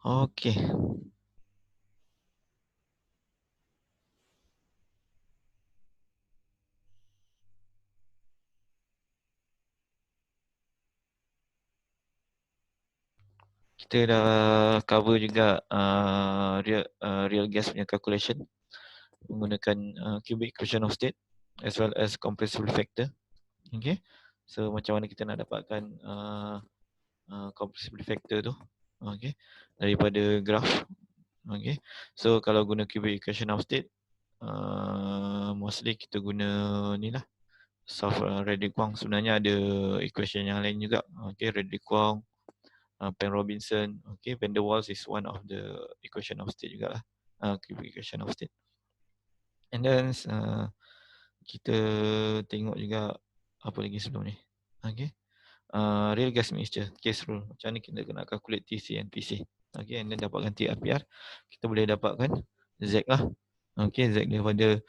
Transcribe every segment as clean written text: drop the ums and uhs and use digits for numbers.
Okey. Kita dah cover juga real gas punya calculation menggunakan cubic equation of state as well as compressibility factor. Okay. So macam mana kita nak dapatkan compressibility factor tu. Okay. Daripada graph. Okay. So kalau guna cubic equation of state, mostly kita guna ni lah. Solve Reddick-Kwong. Sebenarnya ada equation yang lain juga. Okay. Reddick-Kwong, Penn-Robinson. Okay. Van der Waals is one of the equation of state jugalah. Cubic equation of state. And then kita tengok juga apa lagi sebelum ni. Okay. Real gas mixture, case rule. Macam ni kita nak calculate TC and PC. Okay, and then dapatkan TRPR. Kita boleh dapatkan Z lah. Okay, Z daripada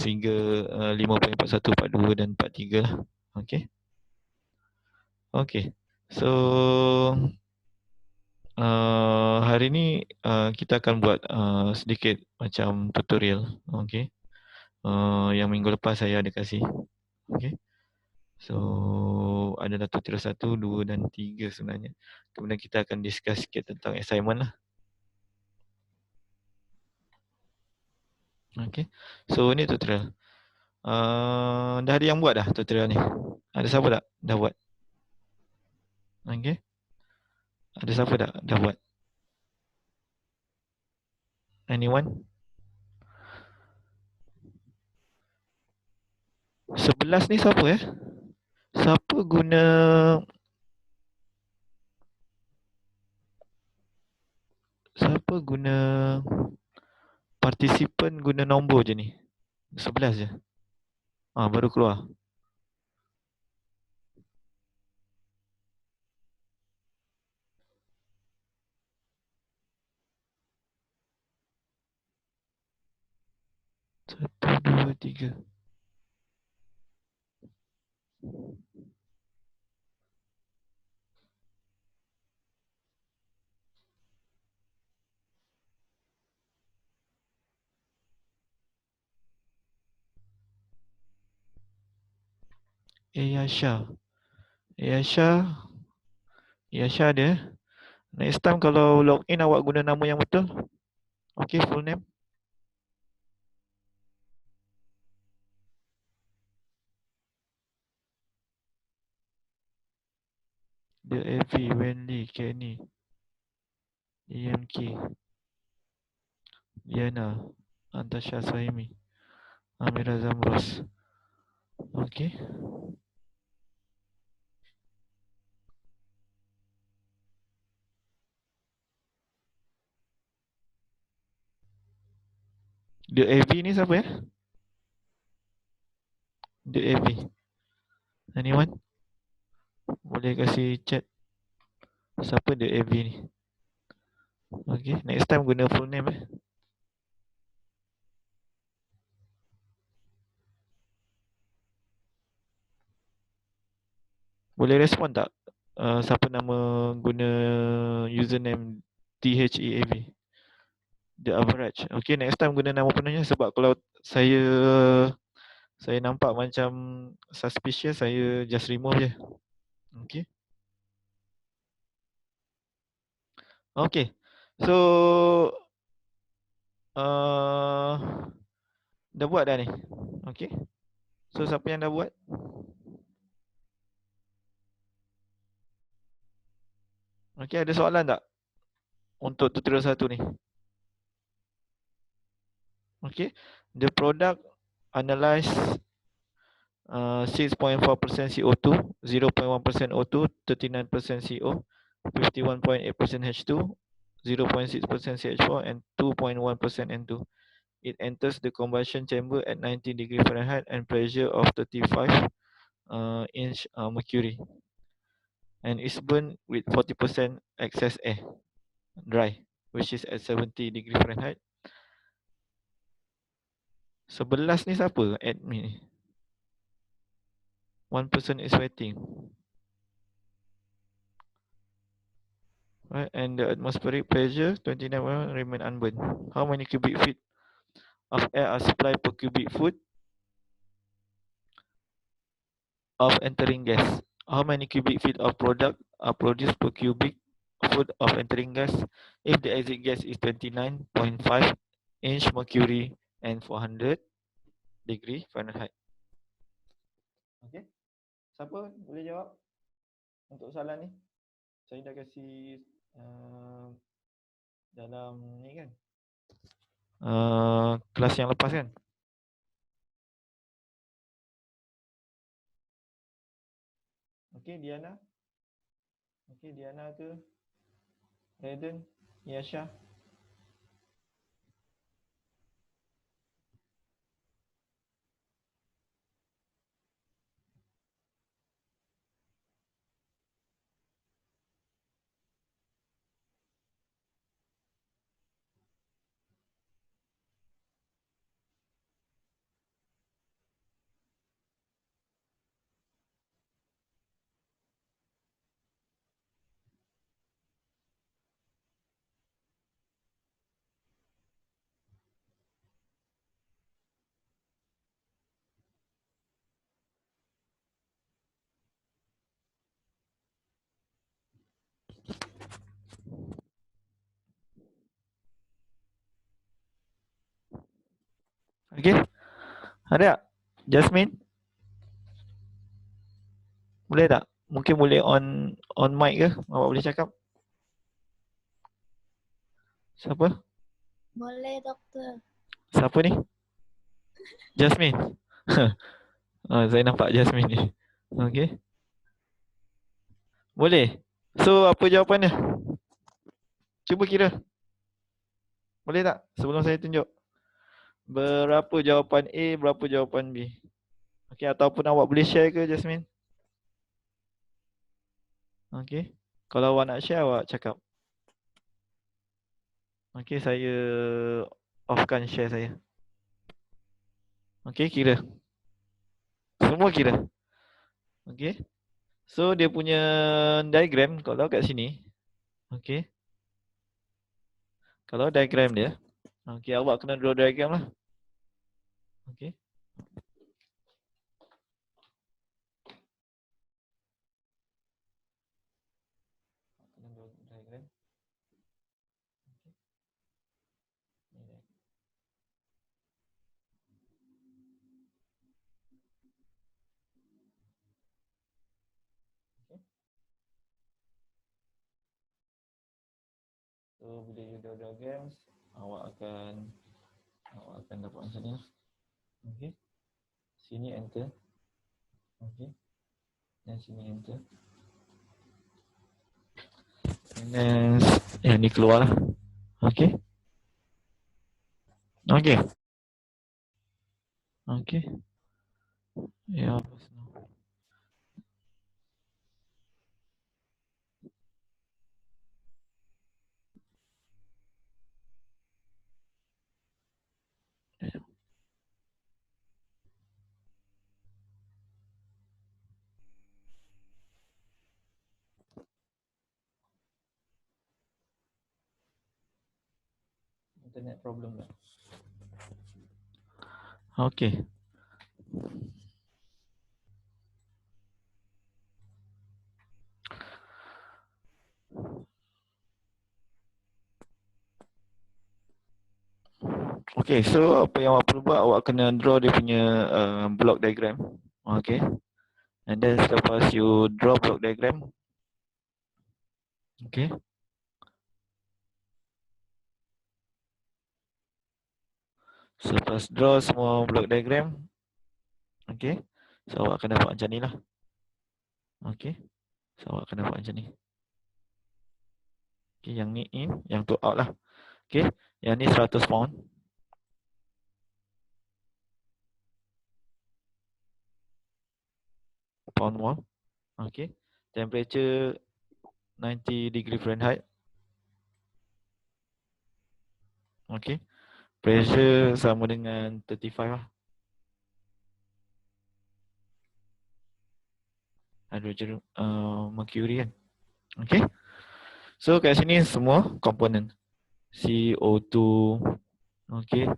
figure 5.41, 42 dan 43 lah. Okay. Okay. So, hari ni kita akan buat sedikit macam tutorial. Okay. Yang minggu lepas saya ada kasih. Okay. So adalah tutorial 1, 2 dan 3 sebenarnya. Kemudian kita akan discuss sikit tentang assignment lah. Okay. So ni tutorial. Dah ada yang buat dah tutorial ni? Ada siapa tak dah buat? Okay. Ada siapa tak dah buat? Anyone? 11 ni siapa Siapa guna partisipan guna nombor je ni? 11 je. Baru keluar. Satu, dua, tiga. Yasha ada. Next time kalau login awak guna nama yang betul. Okay, full name. The AV, Wendy, Kenny, EMK, Diana, Antasha Saimi, Amira Zamros. Okay. The AV ni siapa The AV. Anyone? Boleh kasih chat siapa The AV ni. Okay, next time guna full name Boleh respon tak? Siapa nama guna username THEAV? The average. Okay, next time guna nama penuhnya sebab kalau saya nampak macam suspicious, saya just remove je. Okay. Okay. So dah buat dah ni. Okay. So siapa yang dah buat? Okay, ada soalan tak? Untuk tutorial 1 ni. Okay. The product analyze 6.4% CO2, 0.1% O2, 39% CO, 51.8% H2, 0.6% CH4 and 2.1% N2. It enters the combustion chamber at 90 degree Fahrenheit and pressure of 35 inch mercury and is burned with 40% excess air, dry, which is at 70 degree Fahrenheit. 11 ni siapa? Admin ni. One person is waiting. right? And the atmospheric pressure 29 remain unburned. How many cubic feet of air are supplied per cubic foot of entering gas? How many cubic feet of product are produced per cubic foot of entering gas if the exit gas is 29.5 inch mercury and 400 degree Fahrenheit? Okay, siapa boleh jawab untuk soalan ni? Saya dah kasih dalam ni kan, kelas yang lepas kan. Okay, Diana. Okay, Diana ke Raiden, Yasha. Okay, ada tak? Jasmine, boleh tak? Mungkin boleh on mic ke? Awak boleh cakap? Siapa? Boleh, doktor. Siapa ni? Jasmine. Saya nampak Jasmine ni. Okay, boleh. So apa jawapannya? Cuba kira. Boleh tak? Sebelum saya tunjuk. Berapa jawapan A, berapa jawapan B? Okay, ataupun awak boleh share ke Jasmine? Okay, kalau awak nak share, awak cakap. Okay, saya offkan share saya. Okay, kira. Semua kira. Okay, so dia punya diagram kalau kat sini. Okay, kalau diagram dia, okay, awak kena draw diagram lah. Okay, kena draw diagram. Okay. So bila you draw diagram, awak akan dapat macam ni lah. Okay, sini enter. Okay, dan sini enter. And then yang ni keluar lah. Okay. Okay. Okay. Ya. Internet problem lah. Okay. Okay, so apa yang awak perlu buat, awak kena draw dia punya block diagram. Okay. And then selepas you draw block diagram, okay, selepas draw semua block diagram, okay, so awak akan dapat macam ni lah. Okay, so awak akan dapat macam ni. Okay, yang ni in, yang tu out lah. Okay, yang ni 100 pound. Pound wall. Okay, temperature 90 degree Fahrenheit. Okay, pressure sama dengan 35 lah. Hydrogen mercury kan. Okay, So kat sini semua komponen. CO2, okay.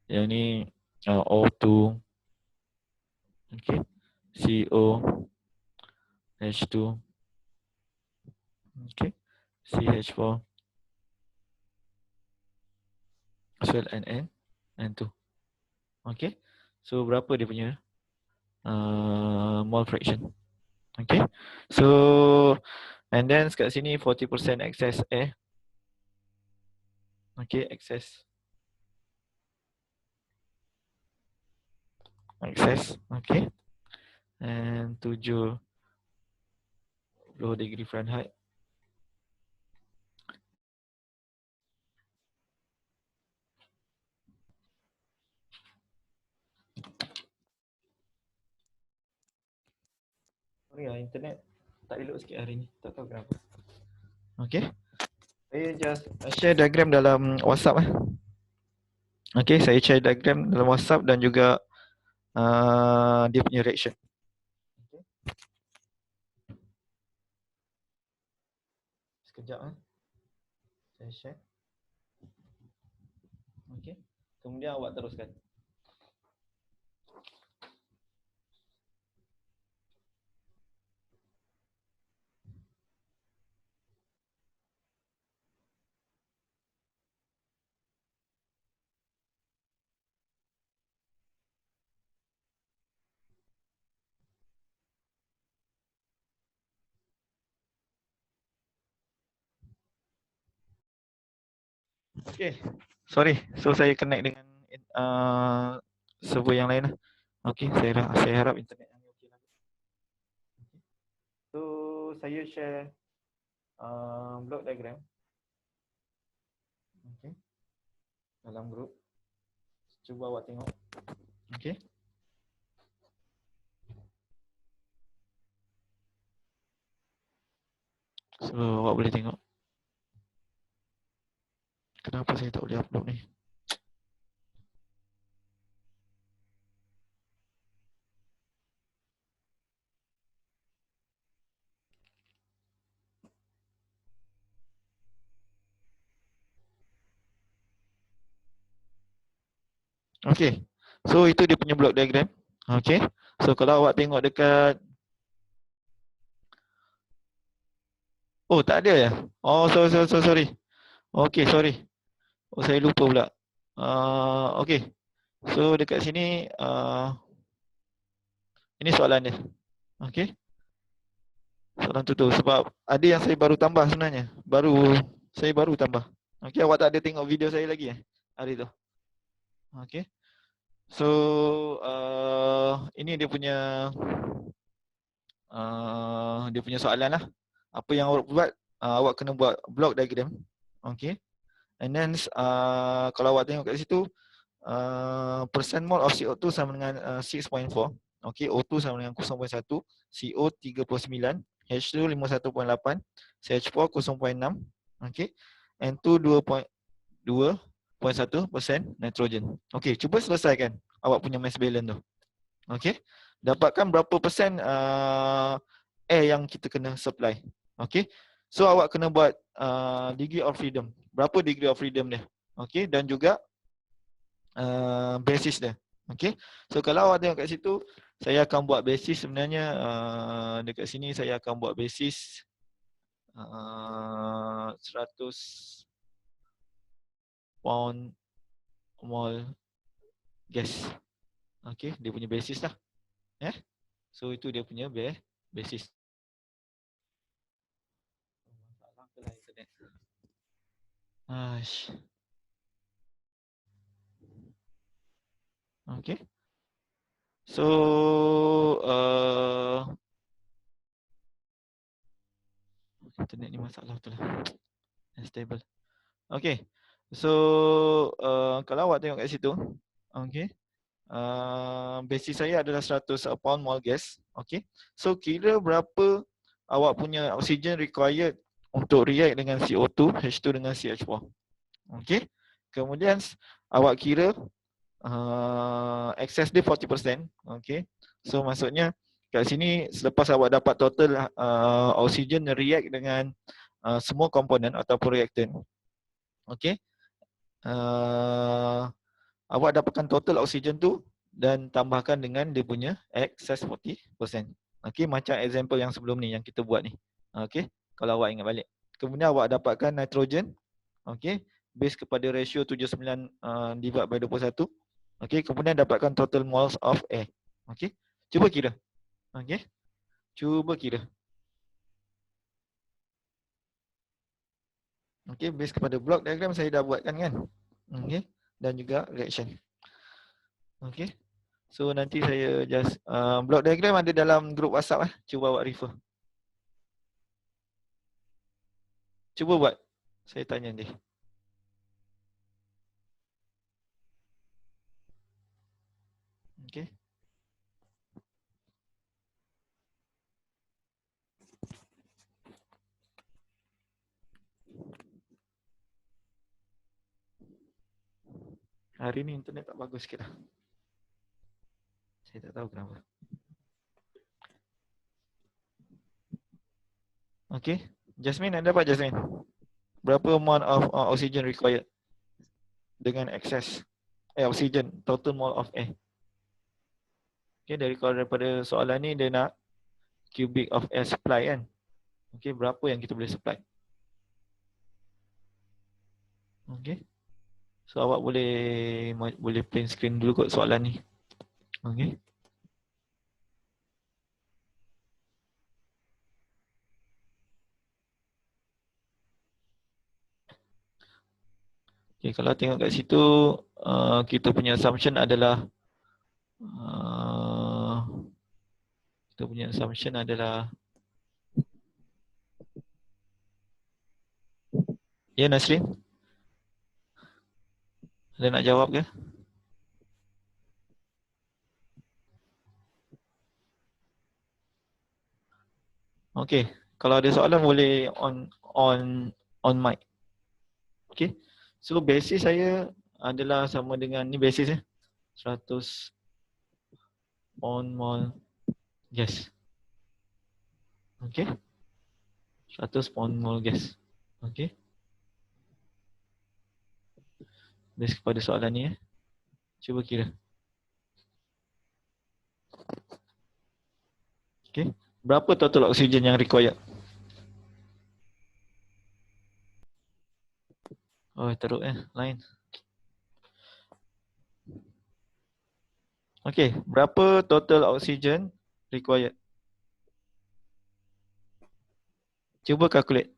Yang ni O2, okay. CO, H2, okay. CH4, as well N2, okay. So berapa dia punya mole fraction, okay. So and then kat sini 40% excess air, okay, excess, okay. And 70 degree Fahrenheit. Sorry lah, internet tak elok sikit hari ni, tak tahu kenapa. Okay, saya just share diagram dalam WhatsApp . Okay, saya share diagram dalam WhatsApp dan juga dia punya reaction. Okay. Sekejap saya share. Okay, kemudian awak teruskan. Okay, sorry. So saya connect dengan server yang lain lah. Okay, saya harap internet yang okey lah. So saya share block diagram. Okay, dalam grup. Cuba awak tengok. Okay. So awak boleh tengok. Kenapa saya tak boleh upload ni? Okay, so itu dia punya block diagram. Okay, so kalau awak tengok dekat, oh tak ada ya? Oh sorry. Okay, sorry. Oh saya lupa pula. Okay, so dekat sini ini soalan dia. Okay, soalan tu sebab ada yang saya baru tambah sebenarnya. Saya baru tambah. Okay, awak tak ada tengok video saya lagi hari tu. Okay. So ini dia punya soalan lah. Apa yang awak buat, awak kena buat block diagram. Okay. And then kalau awak tengok kat situ, percent mole of CO2 sama dengan 6.4. Okay, O2 sama dengan 0.1, CO 39, H2 51.8, CH4 0.6. Okay, N2 2.1% nitrogen. Okay, cuba selesaikan awak punya mass balance tu. Okay, dapatkan berapa persen air yang kita kena supply. Okay, so awak kena buat degree of freedom. Berapa degree of freedom dia? Okay, dan juga basis dia. Okay, so kalau awak tengok kat situ, saya akan buat basis sebenarnya. Dekat sini saya akan buat basis 100 pound mole gas. Okay, dia punya basis lah. So itu dia punya basis. Okay. So internet ni masalah betul lah. Unstable. Okay. So kalau awak tengok kat situ, okay, basis saya adalah 100 pound mole gas. Okay. So kira berapa awak punya oksigen required untuk react dengan CO2, H2 dengan CH4. Okay. Kemudian awak kira excess dia 40%. Okay. So maksudnya kat sini selepas awak dapat total oksigen react dengan semua komponen ataupun reaktan. Okey. Awak dapatkan total oksigen tu dan tambahkan dengan dia punya excess 40%. Okey, macam example yang sebelum ni yang kita buat ni. Okey, kalau awak ingat balik. Kemudian awak dapatkan nitrogen. Okey, base kepada ratio 79 divide by 21. Okey, kemudian dapatkan total moles of air. Okey, cuba kira. Okey, cuba kira. Okey, base kepada block diagram saya dah buatkan kan. Okey, dan juga reaction. Okey. So nanti saya just block diagram ada dalam grup WhatsApp cuba awak refer. Cuba buat. Saya tanya dia. Okey. Hari ni internet tak bagus sikit lah. Saya tak tahu kenapa. Okey. Jasmine, anda dapat Jasmine? Berapa amount of oxygen required? Dengan excess oxygen, total mole of air. Okey, daripada soalan ni dia nak cubic of air supply kan. Okey, berapa yang kita boleh supply? Okey. So awak boleh print screen dulu kot soalan ni. Okey. Okay, kalau tengok kat situ kita punya assumption adalah ya Nasrin, ada nak jawab ke? Okay, kalau ada soalan boleh on mic. Okay, so basis saya adalah sama dengan ni basis 100 pound mole gas. Okay, 100 pound mole gas. Okay, base kepada soalan ni cuba kira. Okay, berapa total oksigen yang required? Oh, teruk lain. Okay, berapa total oksigen required? Cuba calculate.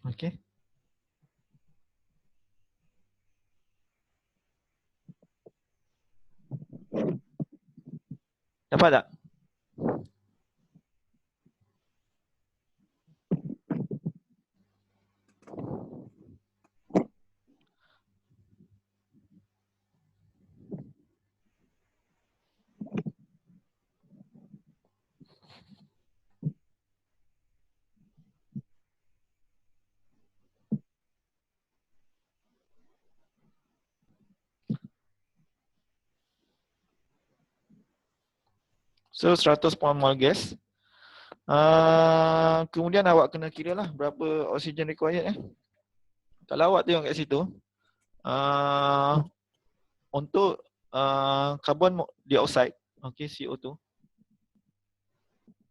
Okay. Dapat tak? So 100 pound mole gas. Kemudian awak kena kira lah berapa oksigen required Kalau awak tengok kat situ, untuk carbon dioxide, okay, CO2.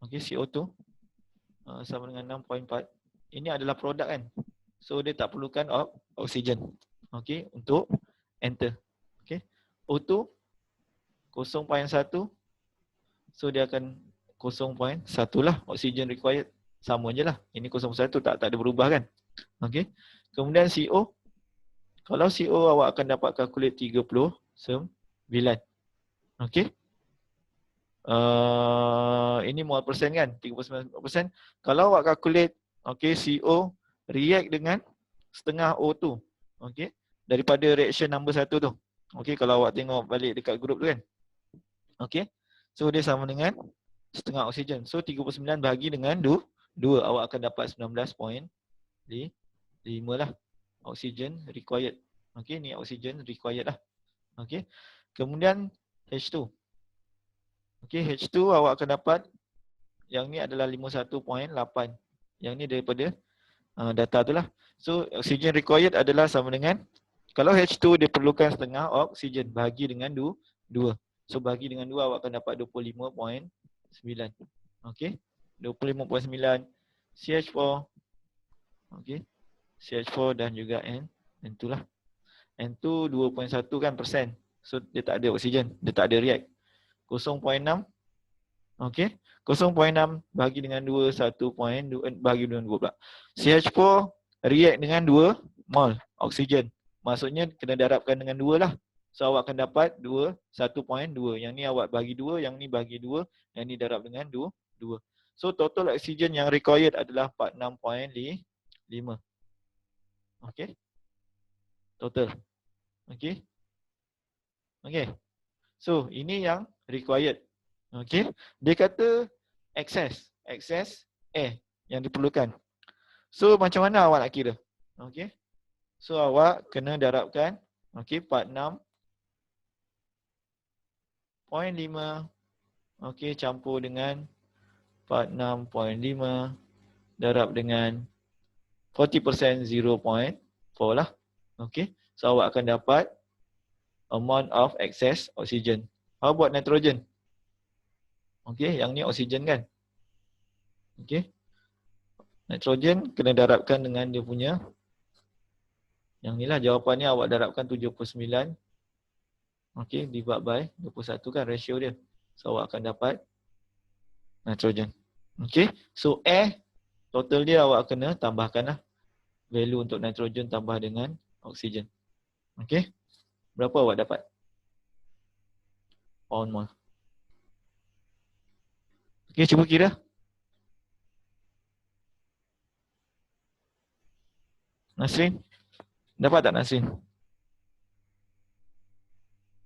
Okay, CO2 sama dengan 6.4. Ini adalah produk kan. So dia tak perlukan oksigen. Okay, untuk enter. Okay, O2 0.1. So dia akan 0.1 lah oksigen required. Sama je lah. Ini 0.1 tak ada berubah kan. Okay. Kemudian CO. Kalau CO awak akan dapat calculate 39. Okay. Ini mole persen kan. 39%. Kalau awak calculate okay, CO react dengan setengah O2. Okay. Daripada reaction number 1 tu. Okay. Kalau awak tengok balik dekat group tu kan. Okay. So dia sama dengan setengah oksigen. So 39 bahagi dengan 2, awak akan dapat 19.5. 5 lah. Oksigen required. Okey, ni oksigen required lah. Okey. Kemudian H2. Okey, H2 awak akan dapat yang ni adalah 51.8. Yang ni daripada data tu lah. So oksigen required adalah sama dengan, kalau H2 dia perlukan setengah oksigen, bahagi dengan 2. So bahagi dengan 2 awak akan dapat 25.9. Okey. 25.9 CH4. Okey. CH4 dan juga N2 lah. N2 2.1 kan persen. So dia tak ada oksigen, dia tak ada react. 0.6. Okey. 0.6 bahagi dengan 2, 1.2 bahagi dengan 2 pula. CH4 react dengan 2 mol oksigen. Maksudnya kena darabkan dengan 2 lah. So awak akan dapat 1.2. Yang ni awak bagi 2, yang ni bagi 2, yang ni darab dengan 2. So total oksigen yang required adalah 46.5. Okey. Total. Okey. Okey. So ini yang required. Okey. Dia kata excess air yang diperlukan. So macam mana awak nak kira? Okey. So awak kena darabkan, okey, 46.5 okey campur dengan 46.5 darab dengan 40% 0.4 lah. Okey. So awak akan dapat amount of excess oxygen. How about nitrogen? Okey, yang ni oksigen kan? Okey. Nitrogen kena darabkan dengan dia punya, yang ni lah jawapannya, awak darabkan 79. Okey, divide by 21 kan ratio dia. So awak akan dapat nitrogen. Okey. So air total dia awak kena tambahkan lah value untuk nitrogen tambah dengan oksigen. Okey. Berapa awak dapat? Pound mole. Okey, cuba kira. Nasrin? Dapat tak Nasrin?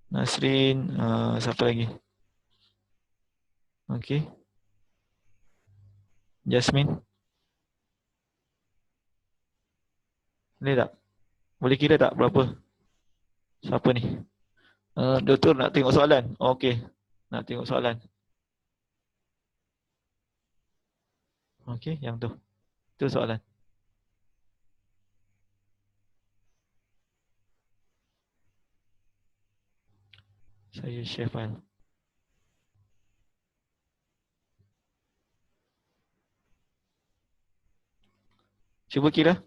Nasrin, siapa lagi? Okey. Jasmine? Boleh tak? Boleh kira tak berapa? Siapa ni? Doktor nak tengok soalan? Okey. Nak tengok soalan. Okey, yang tu. Tu soalan. Saya share file. Cuba kira.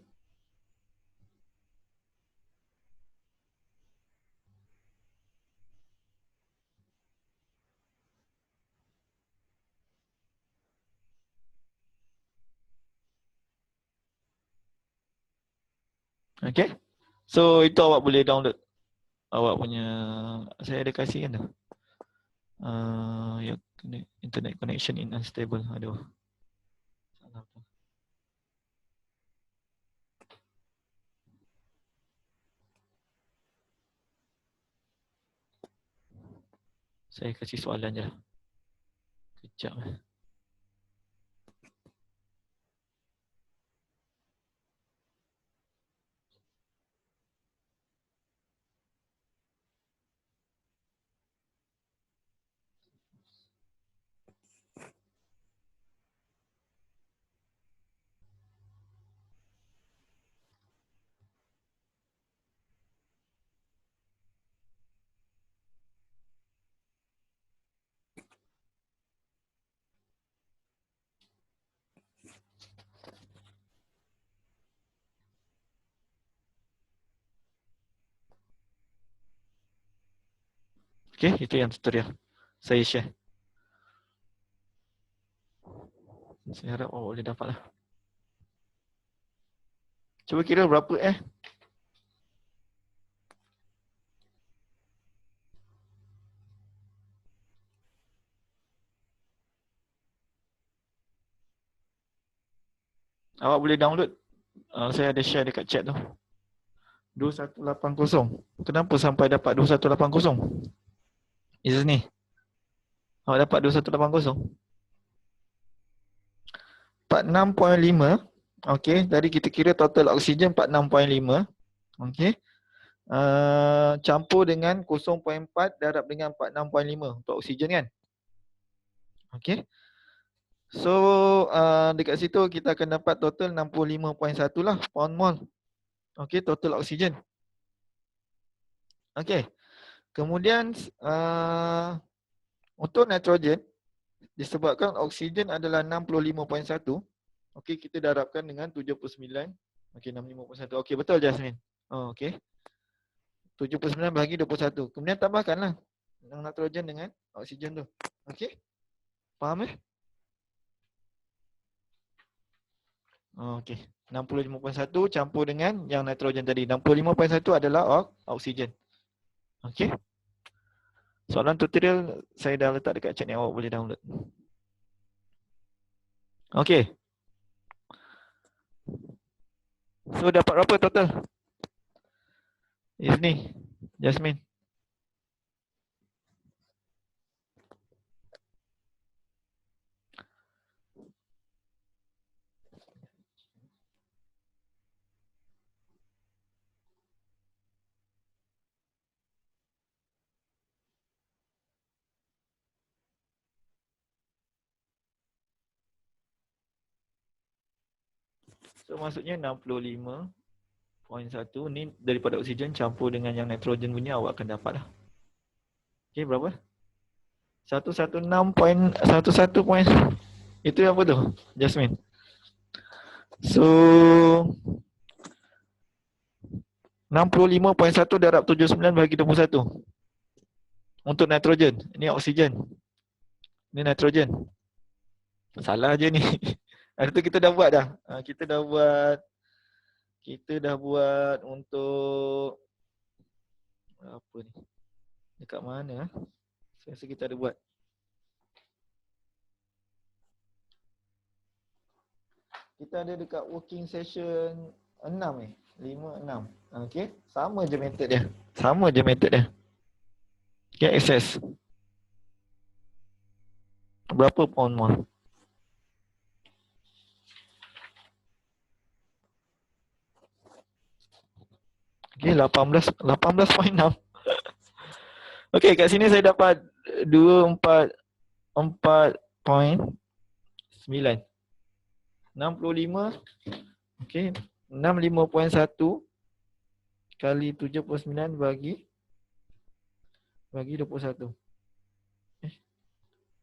Okey. So itu awak boleh download. Awak punya, saya ada kasih kan tu. Your internet connection in unstable. Aduh. Salah apa. Saya kasih soalan je lah. Kejap. Okey, itu yang tutorial. Saya share. Saya harap awak boleh dapat lah. Cuba kira berapa Awak boleh download. Saya ada share dekat chat tu. 2180. Kenapa sampai dapat 2180? Is ni. Awak dapat 2180. 46.5. Okey, tadi kita kira total oksigen 46.5. Okey. Campur dengan 0.4 darab dengan 46.5 untuk oksigen kan. Okey. So dekat situ kita akan dapat total 65.1 lah pound mol. Okey, total oksigen. Okey. Kemudian untuk nitrogen disebabkan oksigen adalah 65.1. Okey, kita darabkan dengan 79. Okey, 65.1. Okey, betul Jasmine. Oh, okey. 79 bahagi 21. Kemudian tambahkanlah yang nitrogen dengan oksigen tu. Okey? Faham Okey. 65.1 campur dengan yang nitrogen tadi. 65.1 adalah oksigen. Okey? Soalan tutorial saya dah letak dekat chat ni, awak boleh download. Okey. So dapat berapa total? Izni, Jasmine. So maksudnya 65.1 ni daripada oksigen campur dengan yang nitrogen punya awak akan dapat lah. Okey, berapa? 116.11 point. Itu apa tu, Jasmine? So 65.1 darab 79 bagi 21. Untuk nitrogen. Ini oksigen. Ini nitrogen. Salah je ni. Hari tu kita dah buat dah. Kita dah buat untuk apa ni? Dekat mana? Saya rasa kita ada buat. Kita ada dekat working session 6 ni. 5, 6. Okey. Sama je method dia. Okay, access. Berapa pound mol? Okay, 18.6. Okay, kat sini saya dapat 244.9. 65. Okay, 65.1 kali 79 bagi 21.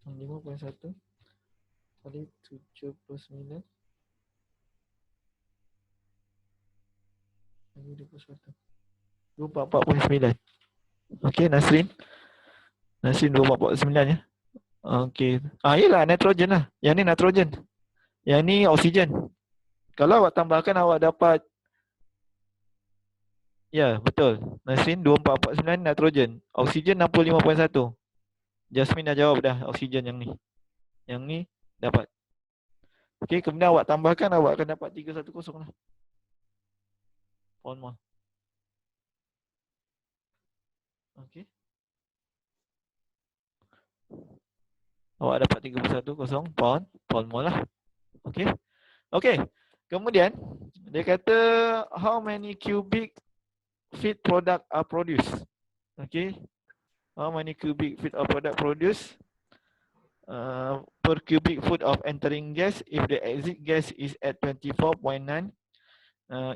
65.1 kali 79 bagi 21. 24.9. Okey, Nasrin 24.9 ya. Okey. Yalah nitrogen lah. Yang ni nitrogen. Yang ni oksigen. Kalau awak tambahkan awak dapat, ya betul. Nasrin 24.9 nitrogen. Oksigen 65.1. Jasmine dah jawab dah oksigen yang ni. Yang ni dapat. Okey, kemudian awak tambahkan awak akan dapat 310 lah. Pound mol. Okey. Awak dapat 310 pound mol lah. Okey. Okey. Kemudian dia kata how many cubic feet product are produced. Okey. How many cubic feet of product produced per cubic foot of entering gas if the exit gas is at 24.9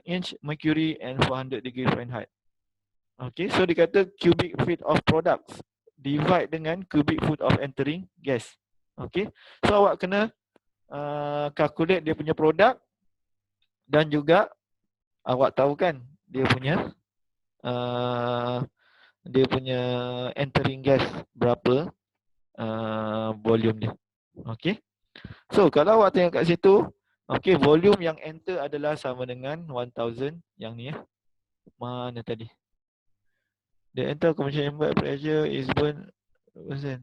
inch mercury and 400 degree Fahrenheit. Okay, so dia kata cubic feet of products divide dengan cubic foot of entering gas. Okay, so awak kena calculate dia punya produk dan juga awak tahu kan dia punya entering gas berapa volume dia. Okay, so kalau awak tengok kat situ, okay, volume yang enter adalah sama dengan 1000 yang ni ya. Mana tadi? The entire combustion chamber pressure is burn %.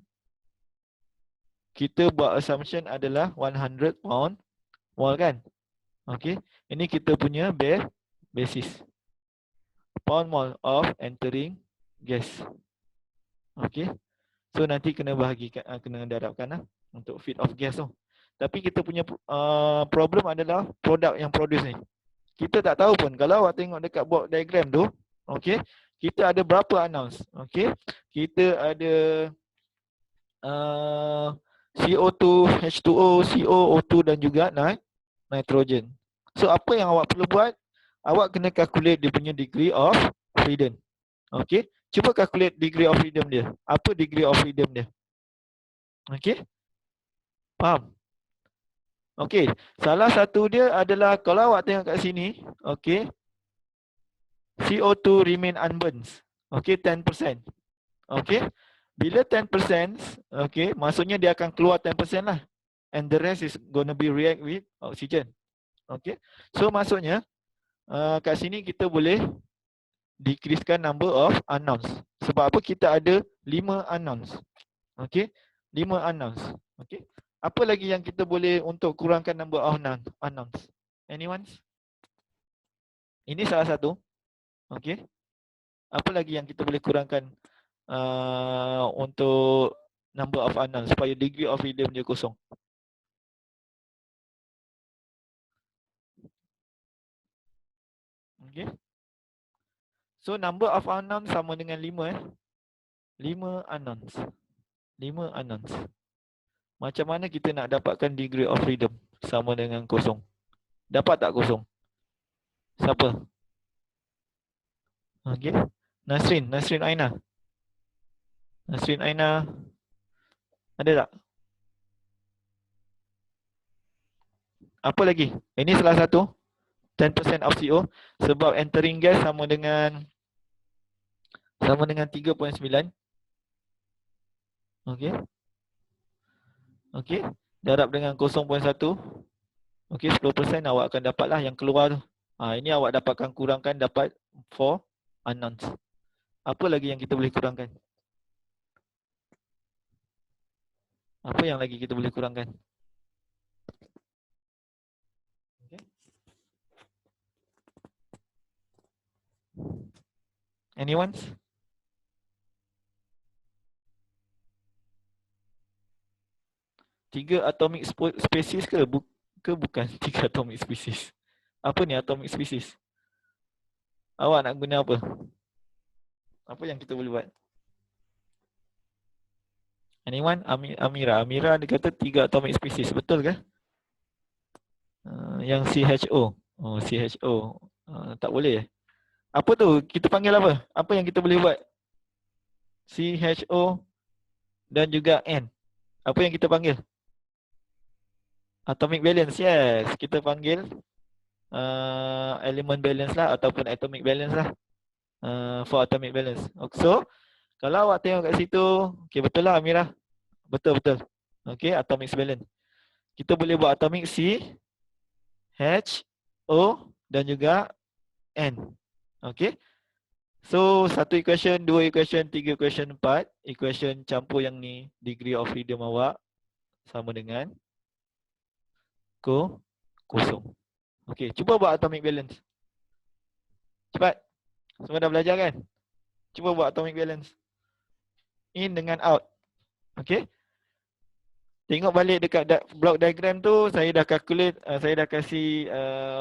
Kita buat assumption adalah 100 pound mol kan? Okay. Ini kita punya basis. Pound mol of entering gas. Okay. So nanti kena bahagikan, kena darabkan lah untuk feet of gas tu. Tapi kita punya problem adalah produk yang produce ni. Kita tak tahu pun. Kalau awak tengok dekat board diagram tu, okey, kita ada berapa announce. Okey, kita ada CO2, H2O, CO, O2 dan juga nitrogen. So apa yang awak perlu buat? Awak kena calculate dia punya degree of freedom. Okey, cuba calculate degree of freedom dia. Apa degree of freedom dia? Okey, faham? Okey, salah satu dia adalah kalau awak tengok kat sini, okey, CO2 remain unburned. Okey, 10%. Okey, bila 10%, okey, maksudnya dia akan keluar 10% lah. And the rest is gonna be react with oxygen. Okey, so maksudnya kat sini kita boleh decreasekan number of unknowns. Sebab apa? Kita ada 5 unknowns. Okey, 5 unknowns. Okey, apa lagi yang kita boleh untuk kurangkan number of unknowns? Anyone? Ini salah satu. Okey, apa lagi yang kita boleh kurangkan untuk number of unknowns supaya degree of freedom dia kosong? Okey, so number of unknowns sama dengan 5 5 unknowns. 5 unknowns. Macam mana kita nak dapatkan degree of freedom sama dengan kosong? Dapat tak kosong? Siapa? Okey, Nasrin Aina. Nasrin Aina ada tak? Apa lagi? Ini salah satu 10% of CO sebab entering gas sama dengan 3.9. Okey. Okey, darab dengan 0.1. Okey, 10% awak akan dapatlah yang keluar tu. Ini awak dapatkan kurangkan dapat 4 unknowns. Apa lagi yang kita boleh kurangkan? Apa yang lagi kita boleh kurangkan? Okay. Anyone? Tiga atomic species ke? Bukan 3 atomic species. Apa ni atomic species? Awak nak guna apa? Apa yang kita boleh buat? Anyone? Amira dia kata 3 atomic species. Betul ke? Yang CHO. CHO. Tak boleh. Apa tu? Kita panggil apa? Apa yang kita boleh buat? CHO dan juga N. Apa yang kita panggil? Atomic balance. Yes. Kita panggil element balance lah ataupun atomic balance lah. For atomic balance. So, kalau awak tengok kat situ, okay, betul lah Amira. Betul. Okay, atomic balance. Kita boleh buat atomic C, H, O dan juga N. Okay. So, 1 equation, 2 equation, 3 equation, 4 equation campur yang ni, degree of freedom awak sama dengan kosong. Okay, cuba buat atomic balance. Cepat. Semua dah belajar kan? Cuba buat atomic balance. In dengan out. Okay. Tengok balik dekat block diagram tu, saya dah calculate, saya dah kasih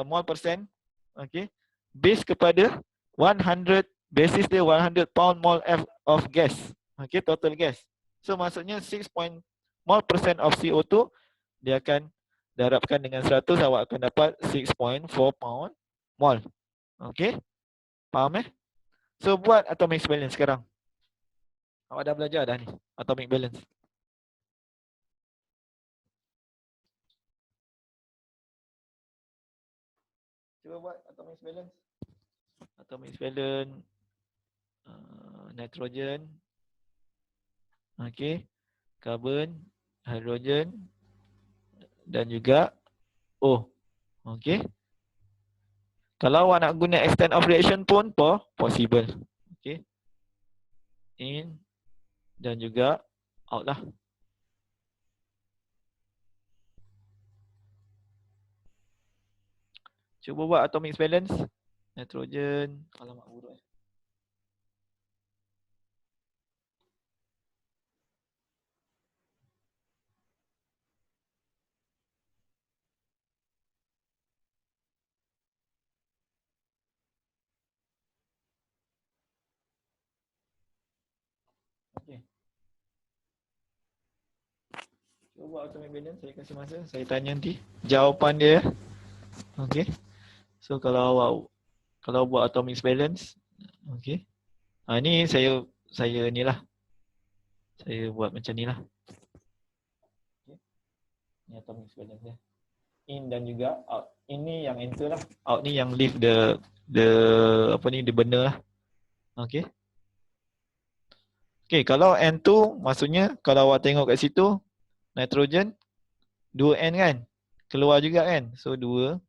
mole percent. Okay. Base kepada 100, basis dia 100 pound mole of gas. Okay, total gas. So maksudnya 6 mole percent of CO2, dia akan darabkan dengan 100, awak akan dapat 6.4 pound mole. Okay. Faham So buat atomic balance sekarang. Awak dah belajar dah ni, atomic balance. Cuba buat atomic balance. Atomic balance nitrogen, okay, carbon, hydrogen dan juga O. Okay. Kalau awak nak guna extent of reaction pun possible. Okay. In dan juga out lah. Cuba buat atomic balance. Nitrogen. Alamak buruk So buat atomic balance, saya kasih masa. Saya tanya nanti jawapan dia. Okay. So kalau buat atomic balance, okay. Ni saya ni lah. Saya buat macam ni lah. Okay. Ni atomic balance dia. In dan juga out. Ini yang enter lah. Out ni yang leave the apa ni, the burner lah. Okay. Okay, kalau N2 maksudnya kalau awak tengok kat situ nitrogen 2N kan? Keluar juga kan? So 2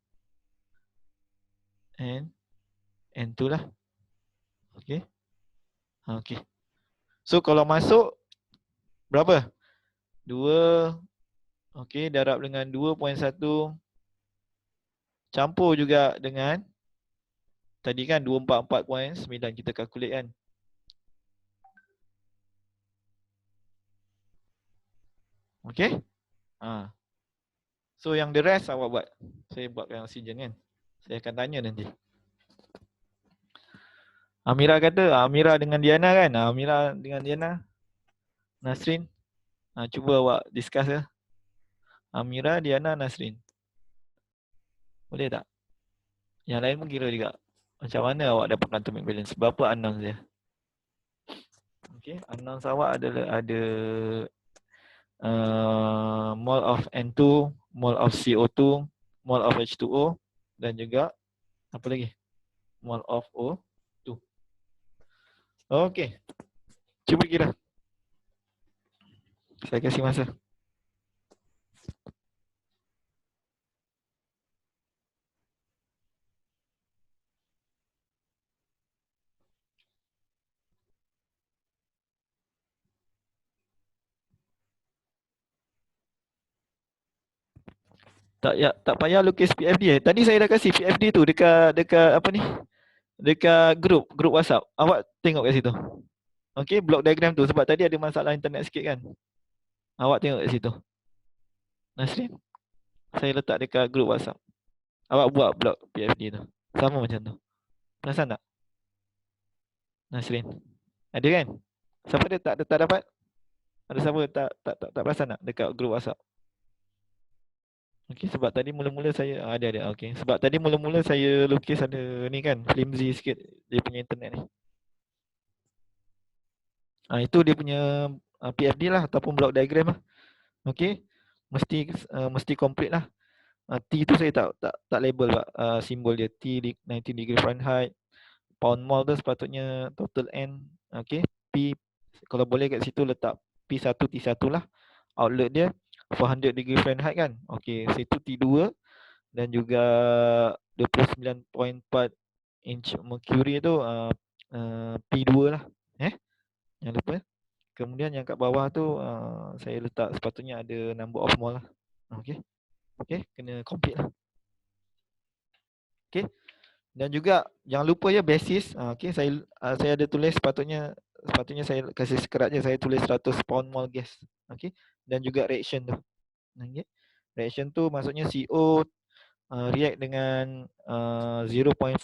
N N2 lah. Okay. Okay. So kalau masuk berapa? 2. Okay, darab dengan 2.1 campur juga dengan tadi kan 244.9 kita calculate kan. Okay. So yang the rest awak buat. Saya buatkan oksigen kan. Saya akan tanya nanti. Amira kata, Amira dengan Diana kan? Amira dengan Diana. Nasrin. Cuba awak discuss ya. Amira, Diana, Nasrin. Boleh tak? Yang lain pun kira juga. Macam mana awak dapatkan atomic balance? Berapa unknowns dia? Okay, unknowns awak adalah ada mole of N2, mole of CO2, mole of H2O dan juga apa lagi? Mole of O2. Okay. Cuba kira. Saya kasih masa. Tak payah lukis PFD. Tadi saya dah kasih PFD tu dekat apa ni? Dekat grup WhatsApp. Awak tengok kat situ. Okey, block diagram tu sebab tadi ada masalah internet sikit kan. Awak tengok kat situ. Nasrin, saya letak dekat grup WhatsApp. Awak buat block PFD tu. Sama macam tu. Perasan tak? Nasrin. Ada kan? Siapa dia tak dapat? Ada siapa tak perasan tak dekat grup WhatsApp? Okey, sebab tadi mula-mula saya ada. Okey. Sebab tadi mula-mula saya lukis ada ni kan, flimsy sikit dia punya internet ni. Itu dia punya PFD lah ataupun block diagram lah. Okey. Mesti complete lah. T tu saya tak label pak simbol dia. T 19 degree Fahrenheit. Pound mole tu sepatutnya total N. Okey. P kalau boleh kat situ letak P1 T1 lah. Outlet dia 400 degree Fahrenheit kan. Okey, situ T2 dan juga 29.4 inch mercury tu P2 lah. Jangan lupa. Kemudian yang kat bawah tu saya letak sepatutnya ada number of mole lah. Okey. Okey, kena complete lah. Okey. Dan juga jangan lupa ya basis. Okey, saya ada tulis sepatutnya saya kasih sekerat je, saya tulis 100 pound mole gas. Okey. Dan juga reaction tu. Okey. Reaction tu maksudnya CO react dengan 0.5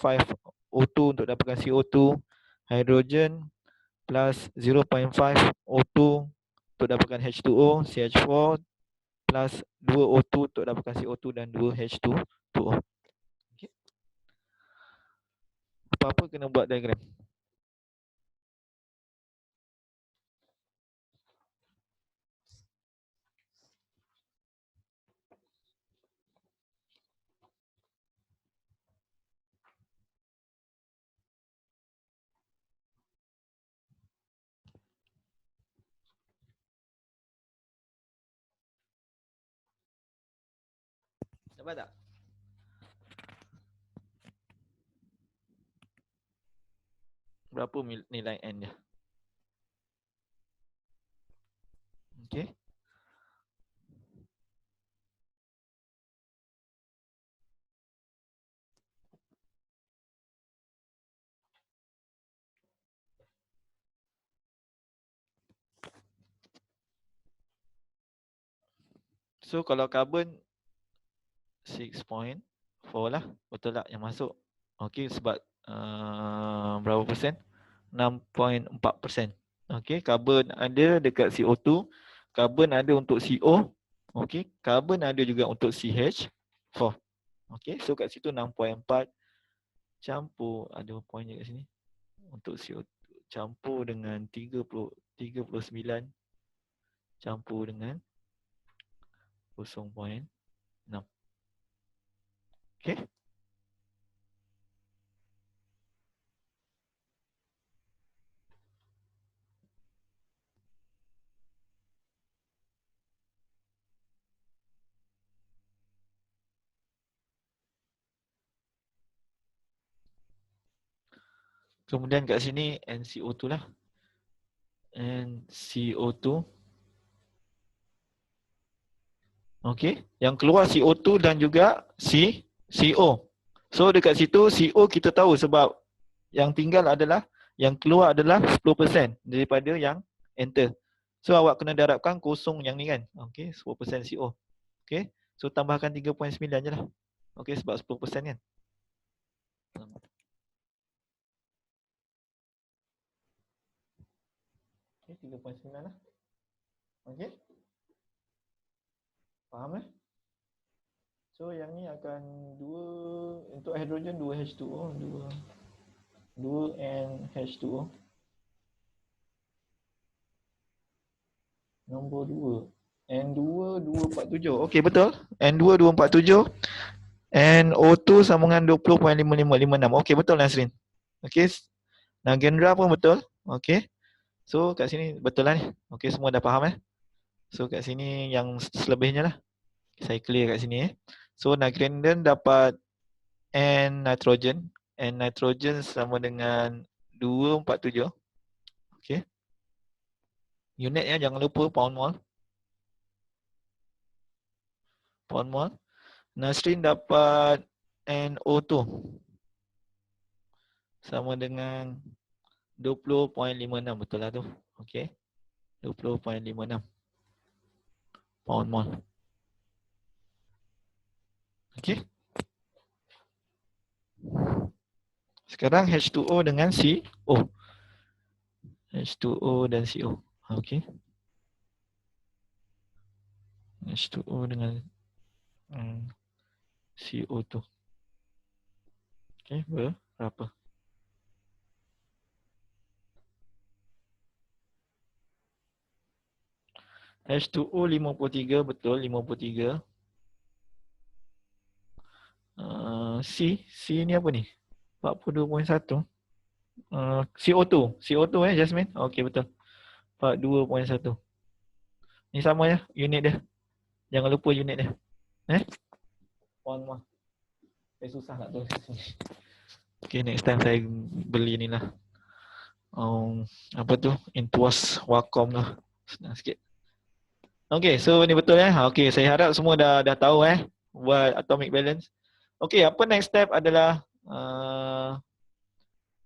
O2 untuk dapatkan CO2, hydrogen plus 0.5 O2 untuk dapatkan H2O, CH4 plus 2 O2 untuk dapatkan CO2 dan 2 H2O. Okay. Apa-apa kena buat diagram. Dapat tak? Berapa nilai N dia? Okay. So kalau carbon 6.4 lah, betul tak yang masuk? Okey, sebab berapa persen? 6.4%. Okey, carbon ada dekat CO2, carbon ada untuk CO Okey, carbon ada juga untuk CH4. Okey, so kat situ 6.4 campur, ada point je kat sini. Untuk CO2 campur dengan 39 campur dengan 0.6. Okey. Kemudian kat sini NCO2 lah. NCO2. Okey, yang keluar CO2 dan juga CO. So dekat situ CO kita tahu sebab yang tinggal adalah, yang keluar adalah 10% daripada yang enter. So awak kena darabkan kosong yang ni kan. Okey, 10% CO. Okey, so tambahkan 3.9 je lah. Okey, sebab 10% kan. Okey, 3.9 lah. Okey, faham eh? So yang ni akan 2, untuk hidrogen 2H2O, 2 NH2O. Nombor 2 N2 247. Okey, betul. N2 247. NO2 sambungan 20.5556. Okey, betul Nasrin. Okey. Nagendra pun betul. Okey. So kat sini betul lah ni. Okey, semua dah faham eh. So kat sini yang selebihnya lah saya clear kat sini eh. So Nagendra dapat N nitrogen. N nitrogen sama dengan 247. Okey. Unit ya, jangan lupa pound mole. Pound mole. Nasrin dapat NO2 sama dengan 20.56, betul lah tu. Okey. 20.56 pound mole. Okey. Sekarang H2O dengan CO. H2O dan CO. Okey. H2O dengan CO2. Okey, berapa? H2O 53, betul 53. C ni apa ni? 42.1. CO2 Jasmine. Okey, betul. 42.1. Ni sama ya unit dia. Jangan lupa unit dia. Pound mole. Susah nak tulis sini. Okay, next time saya beli ni lah. Apa tu? Intuos Wacom lah. Senang sikit. Okay, so ni betul Okay, saya harap semua dah tahu buat atomic balance. Okay, apa next step adalah